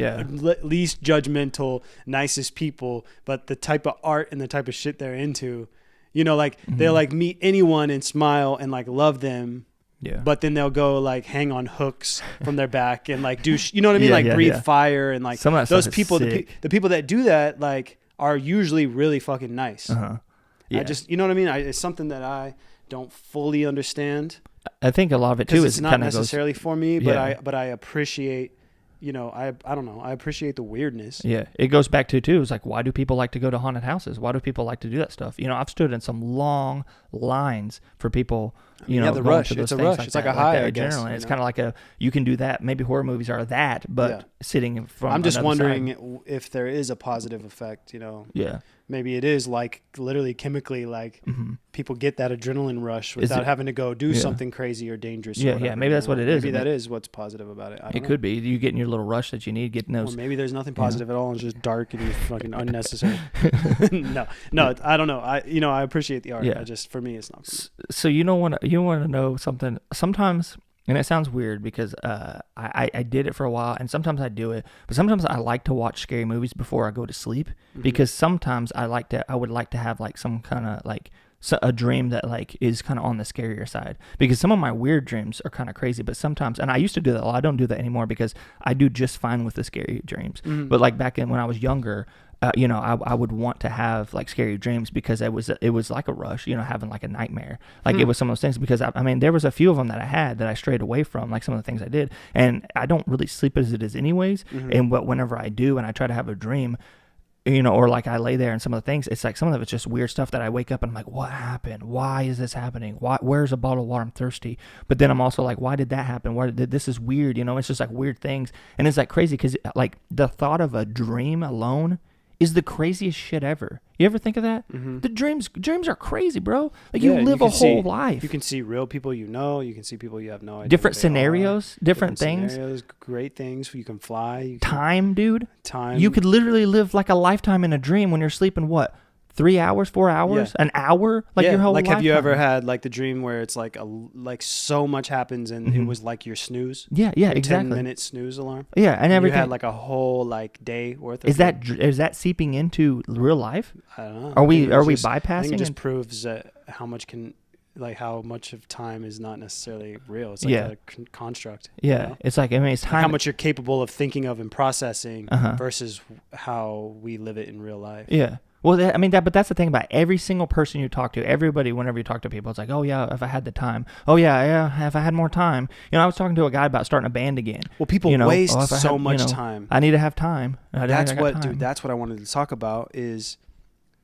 least judgmental, nicest people, but the type of art and the type of shit they're into, like they'll like meet anyone and smile and like love them. Yeah. But then they'll go like hang on hooks from their back and like do, you know what I mean? Like breathe fire and like some of that those people, the people that do that like are usually really fucking nice. I just, you know what I mean? It's something that I don't fully understand. I think a lot of it too is it's not necessarily for me, but I appreciate, I don't know, I appreciate the weirdness. Yeah, it goes back to too. It's like, why do people like to go to haunted houses? Why do people like to do that stuff? I've stood in some long lines for people. The rush. It's a rush. Like it's like a high. I guess. It's kind of like you can do that. Maybe horror movies are that, but sitting in front. I'm just wondering if there is a positive effect. Yeah. Maybe it is like literally chemically, like people get that adrenaline rush without having to go do something crazy or dangerous. Yeah, maybe that's what it is. Maybe that is what's positive about it. It could be you getting your little rush that you need, getting those. Or maybe there's nothing positive at all, and it's just dark and fucking unnecessary. No, I don't know. I appreciate the art. Yeah. For me, it's not. For me. So you want to know something? Sometimes. And it sounds weird because I did it for a while, and sometimes I do it, but sometimes I like to watch scary movies before I go to sleep because sometimes I would like to have like some kind of like a dream that like is kind of on the scarier side, because some of my weird dreams are kind of crazy, but sometimes, and I used to do that a lot. I don't do that anymore because I do just fine with the scary dreams. But like back in when I was younger, you know, I would want to have like scary dreams because it was like a rush, you know, having like a nightmare. Like it was some of those things, because I mean, there was a few of them that I had that I strayed away from, like some of the things I did. And I don't really sleep as it is anyways. And whenever I do, and I try to have a dream, you know, or like I lay there and some of the things, it's like some of it's just weird stuff that I wake up and I'm like, what happened? Why is this happening? Where's a bottle of water? I'm thirsty. But then I'm also like, why did that happen? This is weird, you know? It's just like weird things. And it's like crazy because like the thought of a dream alone is the craziest shit ever. You ever think of that? The dreams are crazy, bro. Like you live a whole life. You can see real people you know. You can see people you have no idea. Different scenarios, different things. Scenarios, great things. You can fly. Time, dude. Time. You could literally live like a lifetime in a dream when you're sleeping, what? 3 hours, 4 hours, an hour, like your whole life. Like, have you ever had like the dream where it's like so much happens and it was like your snooze? Yeah, your exactly. 10-minute snooze alarm. Yeah, and everything. You had like a whole like day worth of. Is that seeping into real life? I don't know. Are we bypassing? I think it just proves that how much of time is not necessarily real. It's like a construct. Yeah, you know? It's like, I mean, it's time. Like how much you're capable of thinking of and processing versus how we live it in real life. Yeah. Well, I mean, but that's the thing about every single person you talk to. Everybody, whenever you talk to people, it's like, oh, yeah, if I had the time. Oh, yeah, if I had more time. You know, I was talking to a guy about starting a band again. Well, people waste so much time. I need to have time. That's what I wanted to talk about is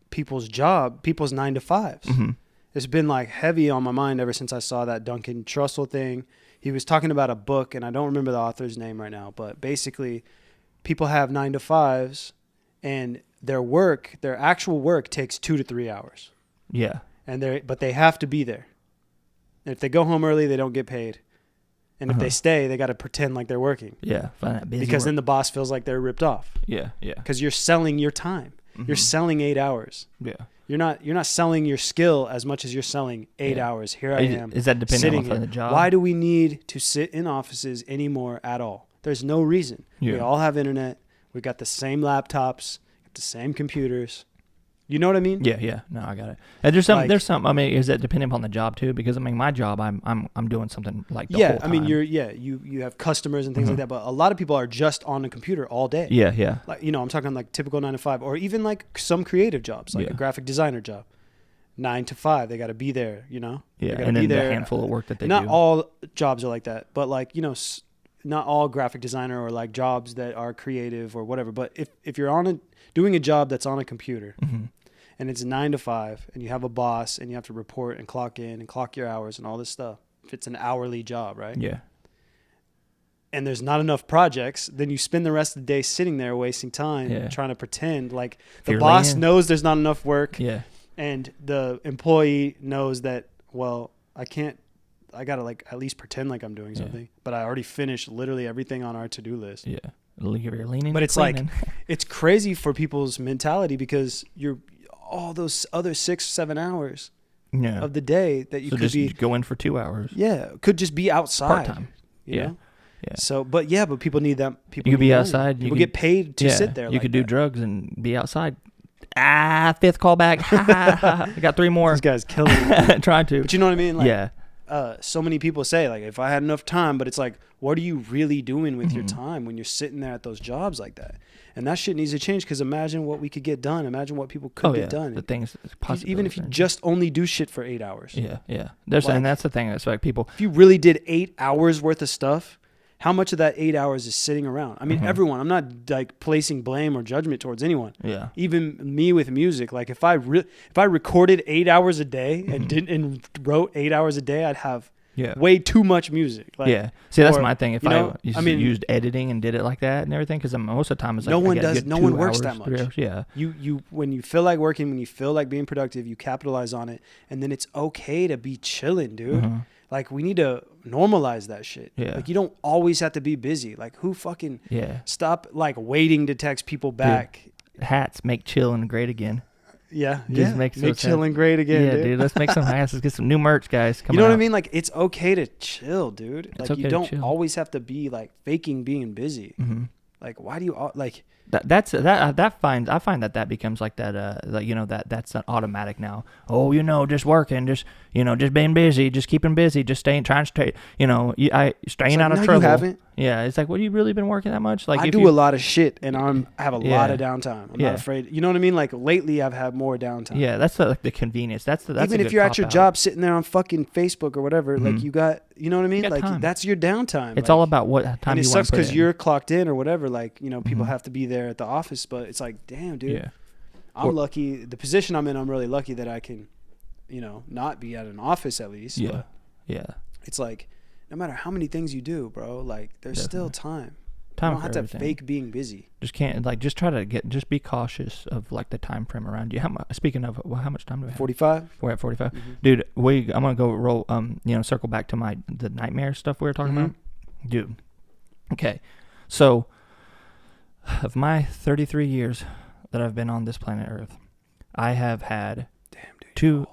people's 9 to 5s. It's been like heavy on my mind ever since I saw that Duncan Trussell thing. He was talking about a book, and I don't remember the author's name right now, but basically people have 9 to 5s, and their actual work takes 2 to 3 hours. Yeah. But they have to be there. And if they go home early, they don't get paid. And if they stay, they got to pretend like they're working. Yeah. Find that busy because work. Then the boss feels like they're ripped off. Yeah. Yeah. Because you're selling your time. You're selling 8 hours. Yeah. You're not selling your skill as much as you're selling 8 hours. Here I am. Is that depending on the job? Why do we need to sit in offices anymore at all? There's no reason. Yeah. We all have internet. We got the same laptops. The same computers. You know what I mean? Yeah. No, I got it. And there's some. I mean, is that depending upon the job too? Because I mean, my job, I'm doing something like the whole time. I mean, you have customers and things like that, but a lot of people are just on the computer all day. Yeah. Like, you know, I'm talking like typical 9 to 5, or even like some creative jobs, like a graphic designer job. 9 to 5, they got to be there. You know. Yeah, and then the handful of work that they do. Not all jobs are like that, but like, you know, not all graphic designer or like jobs that are creative or whatever. But if you're doing a job that's on a computer and it's 9 to 5 and you have a boss and you have to report and clock in and clock your hours and all this stuff, if it's an hourly job, right? Yeah. And there's not enough projects, then you spend the rest of the day sitting there wasting time trying to pretend like the boss knows there's not enough work. Yeah. And the employee knows that, well, I got to like at least pretend like I'm doing something, but I already finished literally everything on our to-do list. Yeah. You're leaning, but it's like, it's crazy for people's mentality because you're all those other 6-7 hours of the day that you could just go in for 2 hours. Yeah. Could just be outside. Part-time. You know? Yeah. So, but people need that. You could be outside. People get paid to sit there. You could do drugs and be outside. Fifth callback. I got 3 more. This guy's killing me. Trying to. But you know what I mean? Like, so many people say like, if I had enough time, but it's like, what are you really doing with your time when you're sitting there at those jobs like that? And that shit needs to change, because imagine what we could get done. Imagine what people could get done. The things, even if you just only do shit for 8 hours. Yeah. And that's the thing. It's like people. If you really did 8 hours worth of stuff, how much of that 8 hours is sitting around? I mean, everyone. I'm not like placing blame or judgment towards anyone. Yeah. Even me with music. Like if I recorded 8 hours a day and wrote 8 hours a day, I'd have way too much music. Like, See, that's my thing. If I used editing and did it like that and everything, because most of the time it's like no one works that much. 3 hours. Yeah. You when you feel like working, when you feel like being productive, you capitalize on it, and then it's okay to be chilling, dude. Like, we need to normalize that shit. Yeah. Like, you don't always have to be busy. Like, who fucking stop like waiting to text people back. Dude, hats make chilling great again. Yeah. Make chilling great again. Yeah, dude. Let's make some hats. Let's get some new merch, guys. You know what I mean? Like, it's okay to chill, dude. Like, you don't always have to be like faking being busy. Like, why do you like? I find that becomes like that. Like, you know, that's an automatic now. Oh, you know, just working, just being busy, just keeping busy, just trying to stay. You know, staying out of trouble. You haven't. Yeah, it's like, what, you really been working that much? Like, I do a lot of shit, and I have a lot of downtime. I'm not afraid. You know what I mean? Like, lately, I've had more downtime. Yeah, that's the convenience. That's even if you're at your job sitting there on fucking Facebook or whatever, like, you got, you know what I mean? Like, time. That's your downtime. It's all about what time you want to put in. And it sucks because you're clocked in or whatever. Like, you know, people have to be there at the office, but it's like, damn, dude. Yeah. I'm lucky. The position I'm in, I'm really lucky that I can, you know, not be at an office at least. Yeah. But it's like, no matter how many things you do, bro, like, there's still time. You don't have to fake being busy. Just can't, like, just try to just be cautious of, like, the time frame around you. Speaking of, how much time do we have? 45. We're at 45. Mm-hmm. Dude, I'm gonna go roll. Circle back to the nightmare stuff we were talking about. Dude, okay, so of my 33 years that I've been on this planet Earth, I have had two.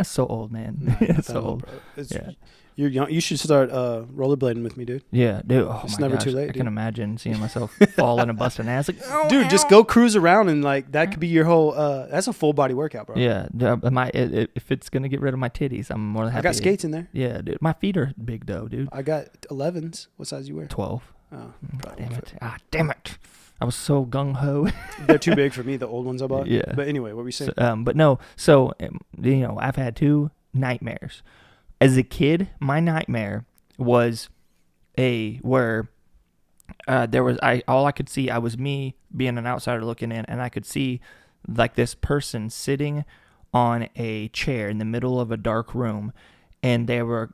So old, man. No, so old. Yeah. You're young. You should start rollerblading with me, dude. Yeah, dude. Oh, it's my never gosh. too late. I can imagine seeing myself falling and busting ass. Like, dude, just go cruise around and like that could be your whole. That's a full body workout, bro. Yeah, if it's gonna get rid of my titties, I'm more than happy. I got skates in there. Yeah, dude. My feet are big though, dude. I got 11s. What size you wear? 12. Oh, damn it! Damn it! I was so gung ho. They're too big for me. The old ones I bought. Yeah. But anyway, what were we saying? But no. So you know, I've had two nightmares. As a kid, my nightmare was where there was all I could see. I was me being an outsider looking in, and I could see like this person sitting on a chair in the middle of a dark room, and they were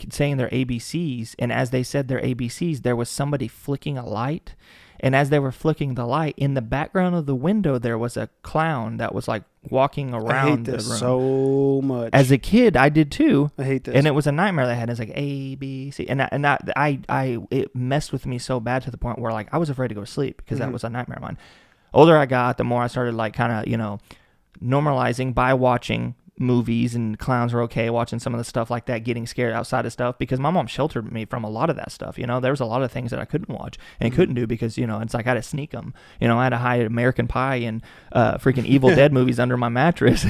saying their ABCs. And as they said their ABCs, there was somebody flicking a light. And as they were flicking the light, in the background of the window, there was a clown that was like walking around I hate this the room. So much. As a kid, I did too. I hate this. And it was a nightmare that I had. It's like A, B, C. And it messed with me so bad to the point where like I was afraid to go to sleep because that was a nightmare of mine. Older I got, the more I started like kind of, you know, normalizing by watching movies, and clowns were okay, watching some of the stuff like that, getting scared outside of stuff, because my mom sheltered me from a lot of that stuff. You know, there was a lot of things that I couldn't watch and couldn't do because, you know, it's like I had to sneak them. You know, I had to hide American Pie and freaking Evil Dead movies under my mattress.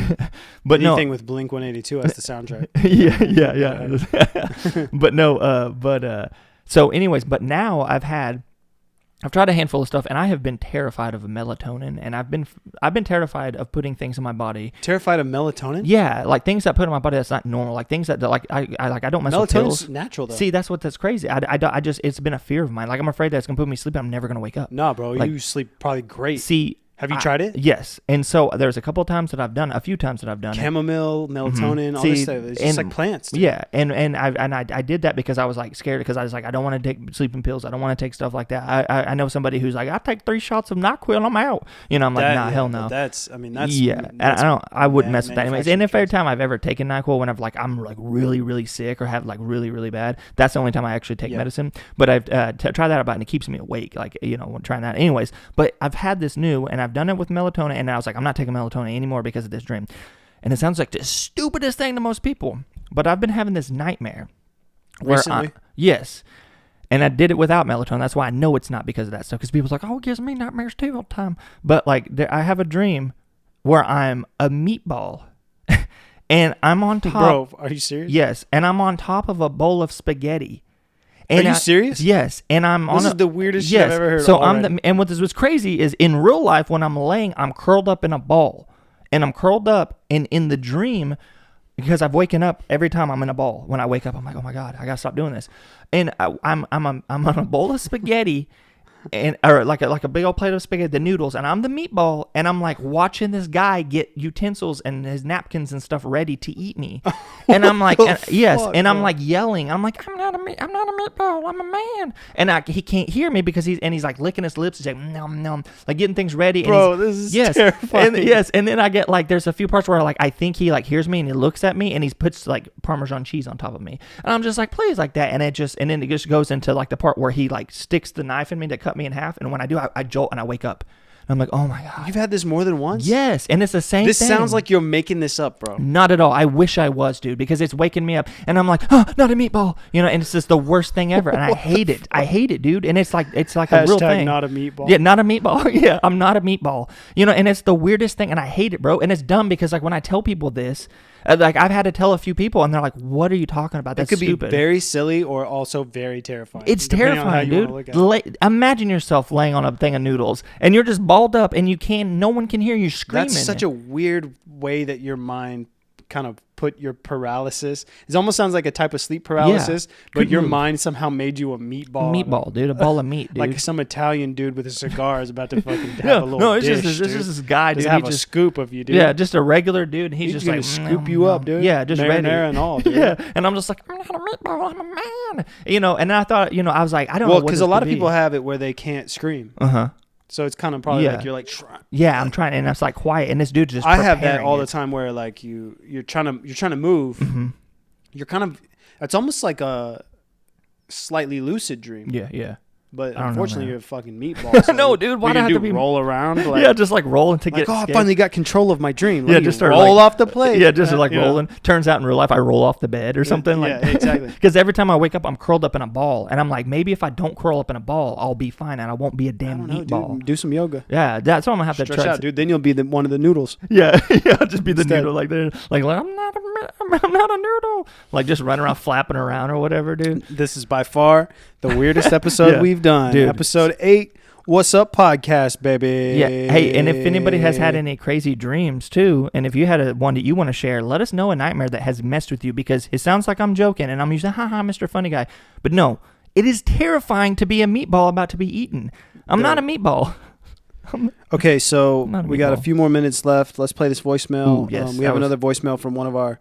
But anything with Blink 182 as the soundtrack. yeah. So anyways, but now I've tried a handful of stuff, and I have been terrified of melatonin, and I've been terrified of putting things in my body. Terrified of melatonin? Yeah, like things that put in my body that's not normal, like things that like I don't mess with pills. Melatonin's natural though. See, that's crazy. I just it's been a fear of mine. Like I'm afraid that it's gonna put me to sleep, and I'm never gonna wake up. Nah, bro, like, you sleep probably great. See. Have you tried it? Yes. And so there's a few times that I've done it. Chamomile, melatonin, all this stuff. It's just like plants. Dude. Yeah. And I did that because I was like scared, because I was like, I don't want to take sleeping pills. I don't want to take stuff like that. I know somebody who's like, I take 3 shots of NyQuil, I'm out. You know, I'm like, hell no. That's yeah. And I wouldn't mess with that anyways. And if every time I've ever taken NyQuil, when I'm like really, really sick or have like really, really bad, that's the only time I actually take medicine. But I've tried that about, and it keeps me awake. Like, you know, when trying that anyways. But I've had this new, and I've done it with melatonin. And I was like, I'm not taking melatonin anymore because of this dream. And it sounds like the stupidest thing to most people, but I've been having this nightmare. Recently? Yes. And I did it without melatonin. That's why I know it's not because of that stuff. Because people's like, oh, it gives me nightmares too all the time. But like, I have a dream where I'm a meatball. And I'm on top. Bro, are you serious? Yes. And I'm on top of a bowl of spaghetti. And are you serious? Yes, and I'm on. This is the weirdest shit I've ever heard. So and what was crazy is in real life when I'm laying, I'm curled up in a ball, and I'm curled up, and in the dream, because I've waken up every time I'm in a ball. When I wake up, I'm like, oh my god, I gotta stop doing this, and I'm on a bowl of spaghetti. Or like a big old plate of spaghetti, the noodles, and I'm the meatball, and I'm like watching this guy get utensils and his napkins and stuff ready to eat me, and I'm like, and I'm like yelling, I'm like, I'm not a meatball, I'm a man, and he can't hear me because he's like licking his lips, he's like nom nom, like getting things ready. And bro, this is terrifying. And then I get like, there's a few parts where like I think he like hears me and he looks at me and he puts like Parmesan cheese on top of me, and I'm just like, please, like that, and then it just goes into like the part where he like sticks the knife in me to cut me in half, and when I do, I jolt and I wake up. I'm like, oh my God. You've had this more than once? Yes. And it's the same thing. This sounds like you're making this up, bro. Not at all. I wish I was, dude, because it's waking me up. And I'm like, oh, not a meatball. And it's just the worst thing ever. And I hate it. I hate it, dude. And it's like a real thing. Not a meatball. Yeah, not a meatball. Yeah, I'm not a meatball. And it's the weirdest thing. And I hate it, bro. And it's dumb because like when I tell people this, like I've had to tell a few people and they're like, what are you talking about? That's stupid. It could be very silly or also very terrifying. It's terrifying, dude. Imagine yourself laying on a thing of noodles and you're just balled up and no one can hear you screaming. That's such a weird way that your mind kind of put your paralysis. It almost sounds like a type of sleep paralysis, but your mind somehow made you a meatball. Meatball, dude. A ball of meat, dude. Like some Italian dude with a cigar is about to fucking have a little dish, it's just this guy, dude. Just have a scoop of you, dude. Yeah, just a regular dude. And he's just gonna like scoop you up, dude. Yeah, just ready. And all, dude. Yeah, and I'm just like, I'm not a meatball. I'm a man. And I thought, I was like, I don't know. Well, because a lot of people have it where they can't scream. So it's kind of probably like you're like, I'm trying, and it's like quiet, and this dude just. I have that all the time where like you're trying to move. Mm-hmm. You're kind of. It's almost like a slightly lucid dream. Yeah. But unfortunately, you're a fucking meatball. So no, dude. Why do I have to be roll around? Just like rolling to get. Oh, I finally got control of my dream. Just roll off the plate. Yeah, just like rolling. Turns out in real life, I roll off the bed or something. Yeah, exactly. Because every time I wake up, I'm curled up in a ball, and I'm like, maybe if I don't curl up in a ball, I'll be fine, and I won't be a damn meatball. Dude, do some yoga. Yeah, that's what I'm gonna have to stretch out, dude. Then you'll be one of the noodles. Yeah, just be the noodle like there, like I'm not a noodle. Like just running around flapping around or whatever, dude. This is by far the weirdest episode we've done. Dude. Episode 8, What's Up Podcast, baby. Yeah. Hey, and if anybody has had any crazy dreams too, and if you had one that you want to share, let us know a nightmare that has messed with you, because it sounds like I'm joking and I'm usually, haha, Mr. Funny Guy. But no, it is terrifying to be a meatball about to be eaten. I'm not a meatball. Okay, so we got a few more minutes left. Let's play this voicemail. Ooh, yes, we have another voicemail from one of our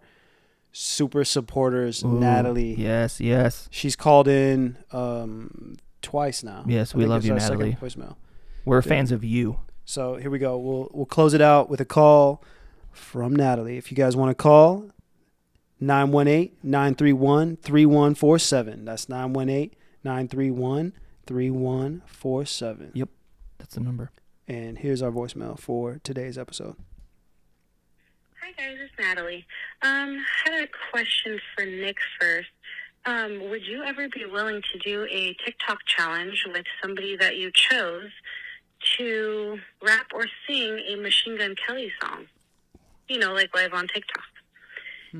super supporters, Natalie. Yes. She's called in twice now. Yes, we love you, Natalie. Voicemail. We're fans of you. So here we go. We'll close it out with a call from Natalie. If you guys want to call, 918-931-3147. That's 918-931-3147. Yep, that's the number. And here's our voicemail for today's episode. Hi guys, it's Natalie. I had a question for Nick first. Would you ever be willing to do a TikTok challenge with somebody that you chose to rap or sing a Machine Gun Kelly song? Like live on TikTok.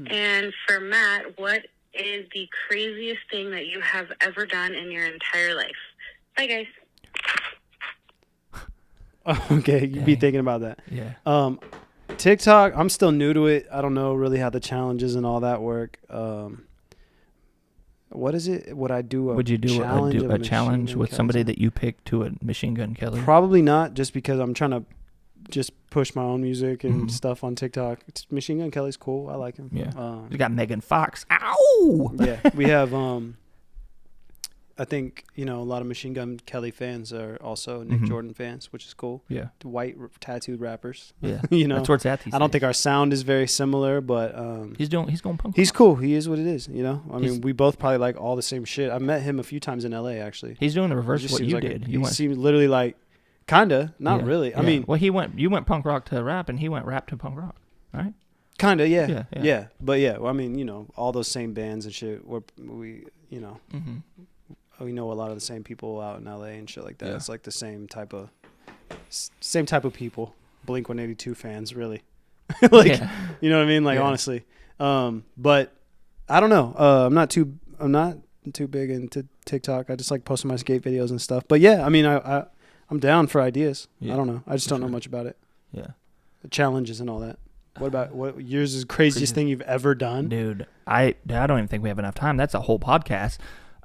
And for Matt, what is the craziest thing that you have ever done in your entire life? Bye guys. Okay, you'd be thinking about that. Yeah. TikTok, I'm still new to it. I don't know really how the challenges and all that work. What is it? Would you do a challenge with somebody that you picked to a Machine Gun Kelly? Probably not, just because I'm trying to just push my own music and stuff on TikTok. Machine Gun Kelly's cool. I like him. Yeah. You got Megan Fox. Ow! Yeah. We have I think, a lot of Machine Gun Kelly fans are also Nick Jordan fans, which is cool. Yeah. The white tattooed rappers. Yeah. That's where it's at. I don't think our sound is very similar, but he's going punk. He's cool. He is what it is, I mean, we both probably like all the same shit. I met him a few times in LA actually. He's doing the reverse of what you did. He seemed literally like kinda, not really. Yeah. I mean, well, you went punk rock to rap and he went rap to punk rock, right? Kinda, yeah. But I mean, all those same bands and shit we we know a lot of the same people out in LA and shit like that. Yeah. It's like the same type of people. Blink-182 fans, really. You know what I mean? Like honestly. But I don't know. I'm not too big into TikTok. I just like posting my skate videos and stuff. But yeah, I mean, I'm down for ideas. Yeah, I don't know. I just don't know much about it. Yeah. The challenges and all that. What about yours is the craziest thing you've ever done? Dude, I don't even think we have enough time. That's a whole podcast.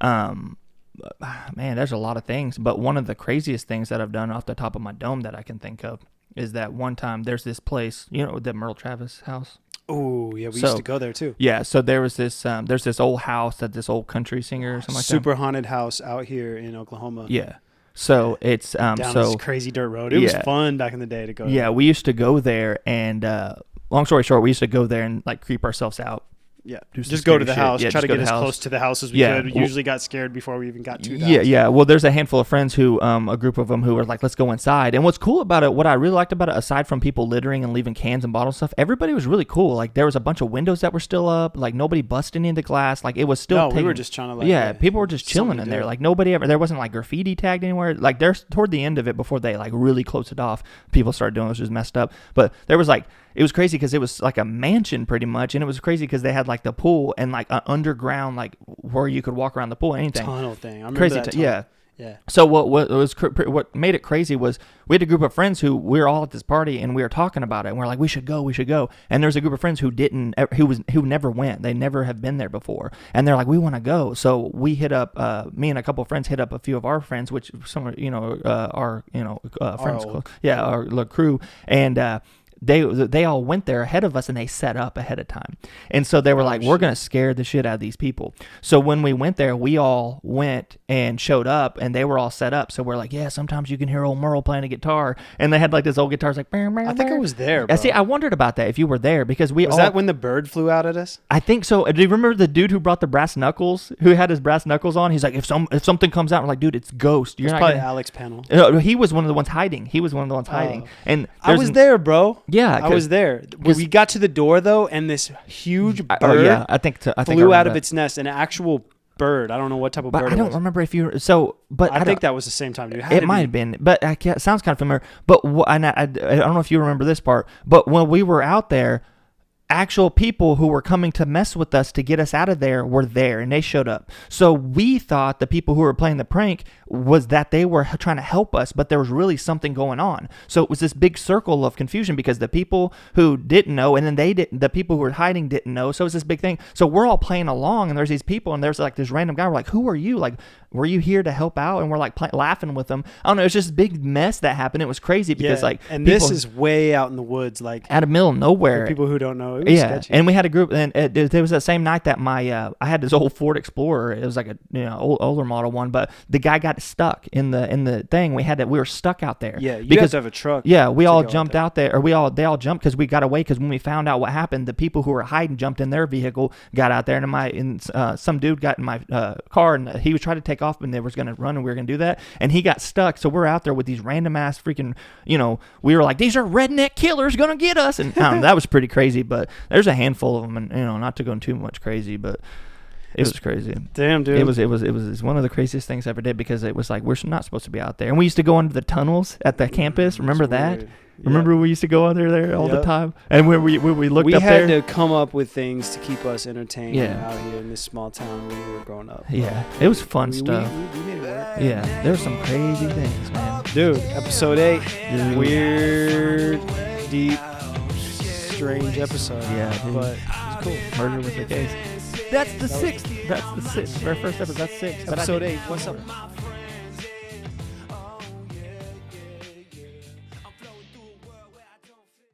Man, there's a lot of things, but one of the craziest things that I've done off the top of my dome that I can think of is that one time there's this place, the Merle Travis house. Oh yeah, we used to go there too. Yeah, so there's this old house that this old country singer or something like that. Super haunted house out here in Oklahoma. Yeah. So it's down this crazy dirt road. It was fun back in the day to go. Yeah, we used to go there, and long story short, we used to go there and like creep ourselves out. Yeah, do some just go to the scary house. shit. Yeah, try to just go get to as the house. close to the house as we Yeah, could. We usually got scared before we even got to the Yeah, house. yeah. Well, there's a handful of friends who, a group of them who were like, let's go inside. And what's cool about it, what I really liked about it, aside from people littering and leaving cans and bottles and stuff, everybody was really cool. Like, there was a bunch of windows that were still up. Like, nobody busted any of the glass. Like, it was still we were just trying to like. yeah, people were just chilling in there. do. Like, nobody ever, there wasn't like graffiti tagged anywhere. Like, there's toward the end of it, before they like really closed it off, people started doing it, which was messed up. But there was like, it was crazy because it was like a mansion pretty much, and it was crazy because they had like the pool and like an underground, like where you could walk around the pool, anything. Tunnel thing. I remember Crazy, that tunnel. yeah. Yeah. So what made it crazy was we had a group of friends who we were all at this party and we were talking about it and we're like, we should go. And there's a group of friends who who never went. They never have been there before, and they're like, we want to go. So we hit up, me and a couple of friends hit up a few of our friends, which some are, our friends, our crew, and. They all went there ahead of us and they set up ahead of time. And so they were like, we're going to scare the shit out of these people. So when we went there, we all went and showed up and they were all set up. So we're like, yeah, sometimes you can hear old Merle playing a guitar. And they had like this old guitar. Like, I think I was there, bro. See, I wondered about that if you were there because was that when the bird flew out at us? I think so. Do you remember the dude who brought the brass knuckles, who had his brass knuckles on? He's like, if something comes out, we're like, dude, it's Ghost. It's probably Alex Panel. No, he was one of the ones hiding. And I was there, bro. Yeah, I was there. We got to the door though, and this huge bird I think flew out of its nest. An actual bird. I don't know what type of bird. I don't remember if you. So, but I think that was the same time. Dude. It might have been, but it sounds kind of familiar. But I don't know if you remember this part. But when we were out there, actual people who were coming to mess with us to get us out of there were there, and they showed up. So we thought the people who were playing the prank was that they were trying to help us, but there was really something going on. So it was this big circle of confusion because the people who didn't know, and then the people who were hiding didn't know. So it was this big thing. So we're all playing along, and there's these people, and there's like this random guy. We're like, who are you? Like, were you here to help out? And we're like laughing with them. I don't know. It was just a big mess that happened. It was crazy because and this is way out in the woods, like out of the middle of nowhere. For people who don't know, it was sketchy. And we had a group, and there was that same night that I had this old Ford Explorer. It was like a older model one, but the guy got stuck in the thing. We were stuck out there. Yeah, you have to have a truck. Yeah, we all jumped out there, or they all jumped because we got away. Because when we found out what happened, the people who were hiding jumped in their vehicle, got out there, and some dude got in my car, and he was trying to take off, and they was going to run, and we were going to do that, and he got stuck. So we're out there with these random ass freaking, we were like, these are redneck killers going to get us, and I don't know, that was pretty crazy. But there's a handful of them, and not to go too much crazy, but it was crazy. Damn, dude. It was one of the craziest things I ever did because it was like we're not supposed to be out there, and we used to go into the tunnels at the campus. Remember that? Remember we used to go under there all the time, and when we looked up there, we had to come up with things to keep us entertained out here in this small town when we were growing up. Yeah, it was fun stuff. We made it work. Yeah, there were some crazy things, man. Dude, episode 8, weird, deep, strange episode. Yeah, dude. But it's cool. Murder with the case. That's the sixth. That's the sixth. Our first episode. That's 6. Episode 8. What's up?